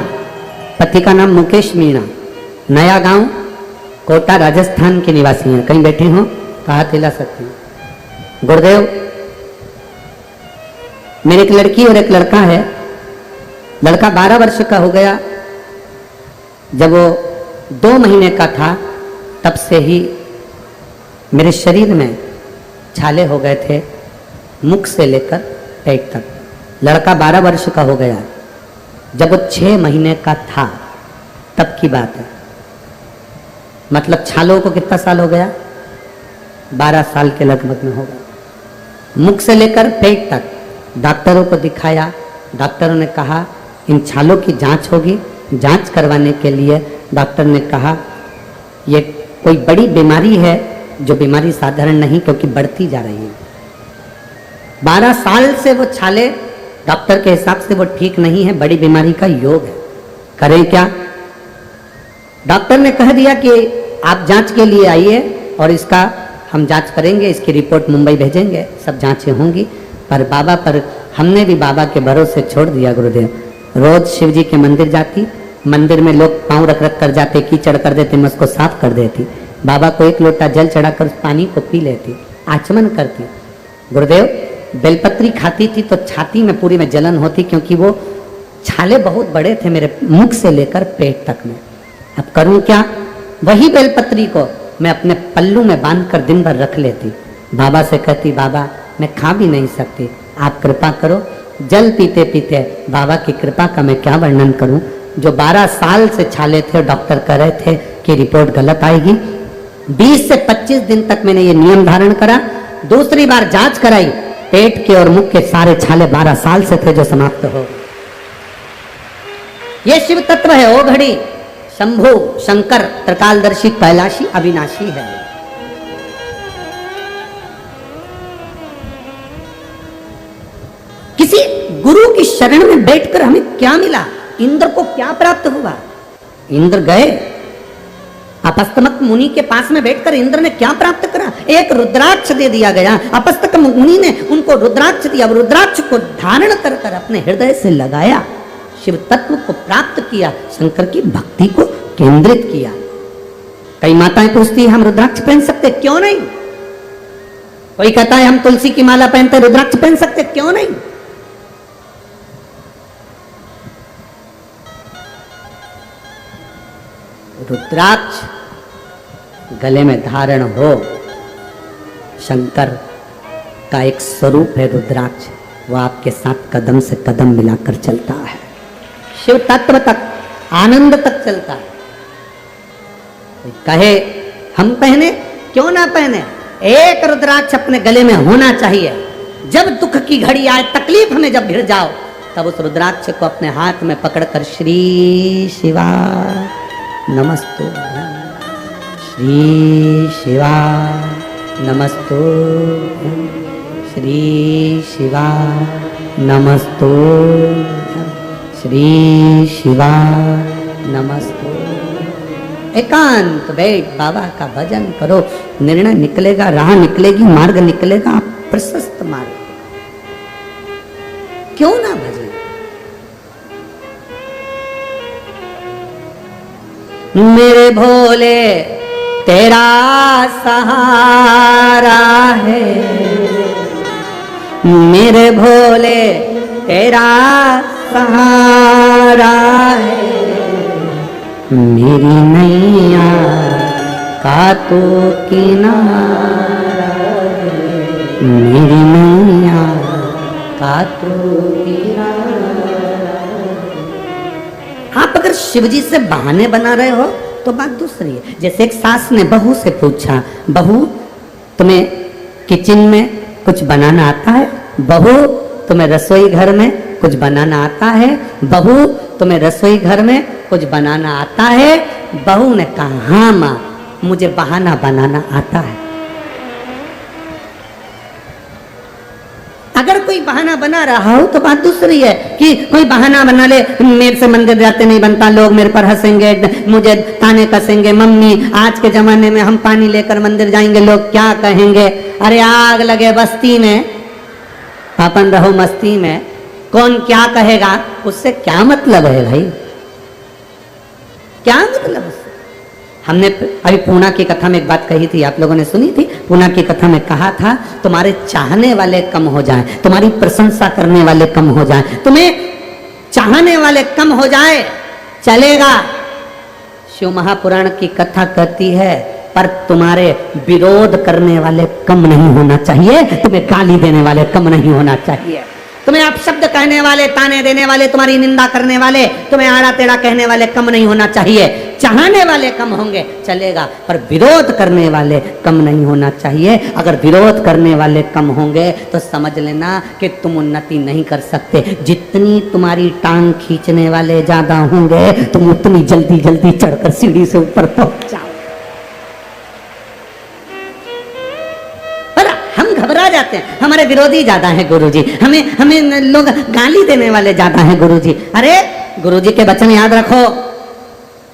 पति का नाम मुकेश मीणा, नया गांव कोटा राजस्थान के निवासी हैं। कहीं बैठे हो तो हाथ हिला सकते हैं। गुरुदेव, मेरी एक लड़की और एक लड़का है। लड़का 12 वर्ष का हो गया। जब वो 2 महीने का था तब से ही मेरे शरीर में छाले हो गए थे, मुख से लेकर पेट तक। लड़का 12 वर्ष का हो गया। जब वो 6 महीने का था तब की बात है। मतलब छालों को कितना साल हो गया? 12 साल के लगभग में होगा। मुख से लेकर पेट तक डॉक्टरों को दिखाया। डॉक्टरों ने कहा इन छालों की जांच होगी। जांच करवाने के लिए डॉक्टर ने कहा ये कोई बड़ी बीमारी है, जो बीमारी साधारण नहीं, क्योंकि बढ़ती जा रही है। 12 साल से वो छाले डॉक्टर के हिसाब से वो ठीक नहीं है, बड़ी बीमारी का योग है। करें क्या? डॉक्टर ने कह दिया कि आप जांच के लिए आइए और इसका हम जांच करेंगे, इसकी रिपोर्ट मुंबई भेजेंगे, सब जांचें होंगी। पर बाबा पर हमने भी बाबा के भरोसे छोड़ दिया गुरुदेव। रोज शिव जी के मंदिर जाती, मंदिर में लोग पांव रख रख कर जाते, कीचड़ कर देते, मैं उसको साफ कर देती। बाबा को 1 लोटा जल चढ़ाकर उस पानी को पी लेती, आचमन करती। गुरुदेव, बेलपत्री खाती थी तो छाती में पूरी में जलन होती, क्योंकि वो छाले बहुत बड़े थे मेरे मुख से लेकर पेट तक में। अब करूं क्या? वही बेलपत्री को मैं अपने पल्लू में बांधकर दिन भर रख लेती। बाबा से कहती, बाबा मैं खा भी नहीं सकती, आप कृपा करो। जल पीते पीते बाबा की कृपा का मैं क्या वर्णन करूं। जो 12 साल से छाले थे, डॉक्टर कह रहे थे कि रिपोर्ट गलत आएगी। 20 से 25 दिन तक मैंने ये नियम धारण करा। दूसरी बार जांच कराई, पेट के और मुख के सारे छाले 12 साल से थे जो समाप्त हो। ये शिव तत्व है। ओ घड़ी शंभु शंकर त्रिकालदर्शी कैलाशी अविनाशी है। किसी गुरु की शरण में बैठकर हमें क्या मिला? इंद्र को क्या प्राप्त हुआ? इंद्र गए अपस्तमक मुनि के पास में बैठकर इंद्र ने क्या प्राप्त करा? एक रुद्राक्ष दे दिया गया। अपस्तक मुनि ने उनको रुद्राक्ष दिया। रुद्राक्ष को धारण कर कर अपने हृदय से लगाया, शिव तत्व को प्राप्त किया, शंकर की भक्ति को केंद्रित किया। कई माताएं पूछती है हम रुद्राक्ष पहन सकते, क्यों नहीं? कोई कहता है हम तुलसी की माला पहनते, रुद्राक्ष पहन सकते, क्यों नहीं? रुद्राक्ष गले में धारण हो, शंकर का एक स्वरूप है रुद्राक्ष, वो आपके साथ कदम से कदम मिलाकर चलता है, शिव तत्व तक, आनंद तक चलता है। कहे हम पहने, क्यों ना पहने? एक रुद्राक्ष अपने गले में होना चाहिए। जब दुख की घड़ी आए, तकलीफ में जब भिड़ जाओ, तब उस रुद्राक्ष को अपने हाथ में पकड़कर श्री शिवा नमस्तु, श्री शिवा नमस्तु, श्री शिवा नमस्तु, श्री शिवा नमस्ते। एकांत बैठ बाबा का भजन करो, निर्णय निकलेगा, राह निकलेगी, मार्ग निकलेगा, प्रशस्त मार्ग। क्यों ना भजन? मेरे भोले तेरा सहारा है, मेरे भोले तेरा सहारा है, मेरी नैया का तो किनारा है, मेरी नैया का तो किनारा। आप अगर शिव जी से बहाने बना रहे हो तो बात दूसरी है। जैसे एक सास ने बहू से पूछा, बहू तुम्हें किचन में कुछ बनाना आता है? बहू तुम्हें रसोई घर में कुछ बनाना आता है? बहू तुम्हें रसोई घर में कुछ बनाना आता है? बहू ने कहा हाँ माँ, मुझे बहाना बनाना आता है। अगर कोई बहाना बना रहा हो तो बात दूसरी है कि कोई बहाना बना ले, मेरे से मंदिर जाते नहीं बनता, लोग मेरे पर हंसेंगे, मुझे ताने कसेंगे, मम्मी आज के जमाने में हम पानी लेकर मंदिर जाएंगे, लोग क्या कहेंगे? अरे आग लगे बस्ती में, अपन रहो मस्ती में, कौन क्या कहेगा उससे क्या मतलब है भाई? क्या मतलब? हमने अभी पूना की कथा में एक बात कही थी, आप लोगों ने सुनी थी। पूना की कथा में कहा था तुम्हारे चाहने वाले कम हो जाएं, तुम्हारी प्रशंसा करने वाले कम हो जाएं, तुम्हें चाहने वाले कम हो जाए चलेगा। शिव महापुराण की कथा कहती है पर तुम्हारे विरोध करने वाले कम नहीं होना चाहिए, तुम्हें गाली देने वाले कम नहीं होना चाहिए, तुम्हें अपशब्द कहने वाले, ताने देने वाले, तुम्हारी निंदा करने वाले, तुम्हें आड़ा टेढ़ा कहने वाले कम नहीं होना चाहिए। चाहने वाले कम होंगे चलेगा, पर विरोध करने वाले कम नहीं होना चाहिए। अगर विरोध करने वाले कम होंगे तो समझ लेना कि तुम उन्नति नहीं कर सकते। जितनी तुम्हारी टांग खींचने वाले ज्यादा होंगे, तुम उतनी जल्दी जल्दी चढ़कर सीढ़ी से ऊपर पहुंच जाओ। घबरा जाते हैं, हमारे विरोधी ज्यादा हैं गुरुजी, हमें लोग गाली देने वाले ज्यादा हैं गुरुजी। अरे गुरुजी के वचन याद रखो,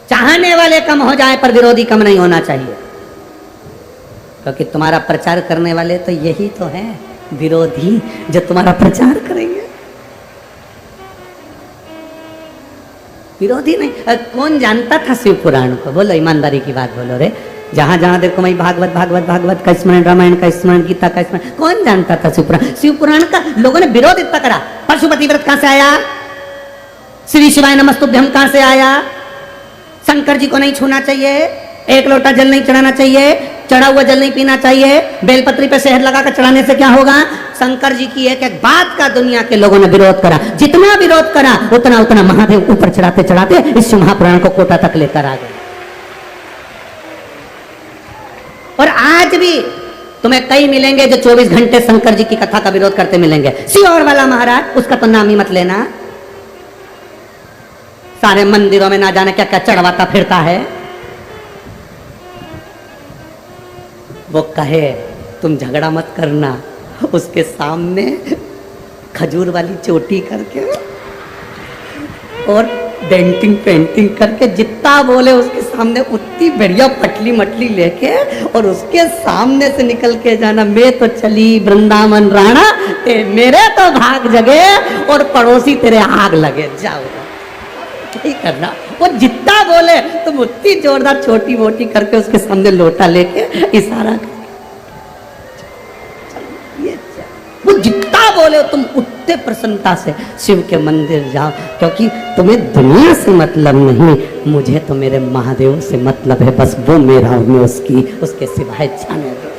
चाहने वाले कम हो जाए पर विरोधी कम नहीं होना चाहिए, क्योंकि तुम्हारा प्रचार करने वाले तो यही तो है विरोधी जो तुम्हारा प्रचार करेंगे। विरोधी नहीं। कौन जानता था शिव पुराण को? बोलो ईमानदारी की बात बोलो रे। जहां जहां देखो मैं भागवत भागवत भागवत का स्मरण, रामायण का स्मरण, गीता का स्मरण, कौन जानता था शिव पुराण? शिव पुराण का लोगों ने विरोध इतना करा। पशुपति व्रत कहां से आया? श्री शिवाय नमस्तुभ्यम कहां से आया? शंकर जी को नहीं छूना चाहिए, एक लोटा जल नहीं चढ़ाना चाहिए, चढ़ा हुआ जल नहीं पीना चाहिए, बेलपत्री पे शहद लगाकर चढ़ाने से क्या होगा? शंकर जी की एक एक बात का दुनिया के लोगों ने विरोध करा। जितना विरोध करा उतना उतना महादेव ऊपर चढ़ाते चढ़ाते इस महापुराण को कोटा तक लेकर आ गए। और आज भी तुम्हें कई मिलेंगे जो 24 घंटे शंकर जी की कथा का विरोध करते मिलेंगे। सियोर वाला महाराज, उसका तो नाम ही मत लेना, सारे मंदिरों में ना जाने क्या क्या चढ़वाता फिरता है। वो कहे तुम झगड़ा मत करना, उसके सामने खजूर वाली चोटी करके और डेंटिंग पेंटिंग करके जितना बोले उसके सामने उतनी बढ़िया पटली मटली लेके और उसके सामने से निकल के जाना, मैं तो चली वृंदावन राणा, मेरे तो भाग जगे और पड़ोसी तेरे आग लगे, जाओ ठीक करना। वो जितना बोले तुम उतनी जोरदार छोटी मोटी करके उसके सामने लोटा लेके इशारा कर, वो जितना बोले तुम उतने प्रसन्नता से शिव के मंदिर जाओ, क्योंकि तुम्हें दुनिया से मतलब नहीं, मुझे तो मेरे महादेव से मतलब है, बस वो मेरा और मैं उसकी, उसके सिवाय जाने दो।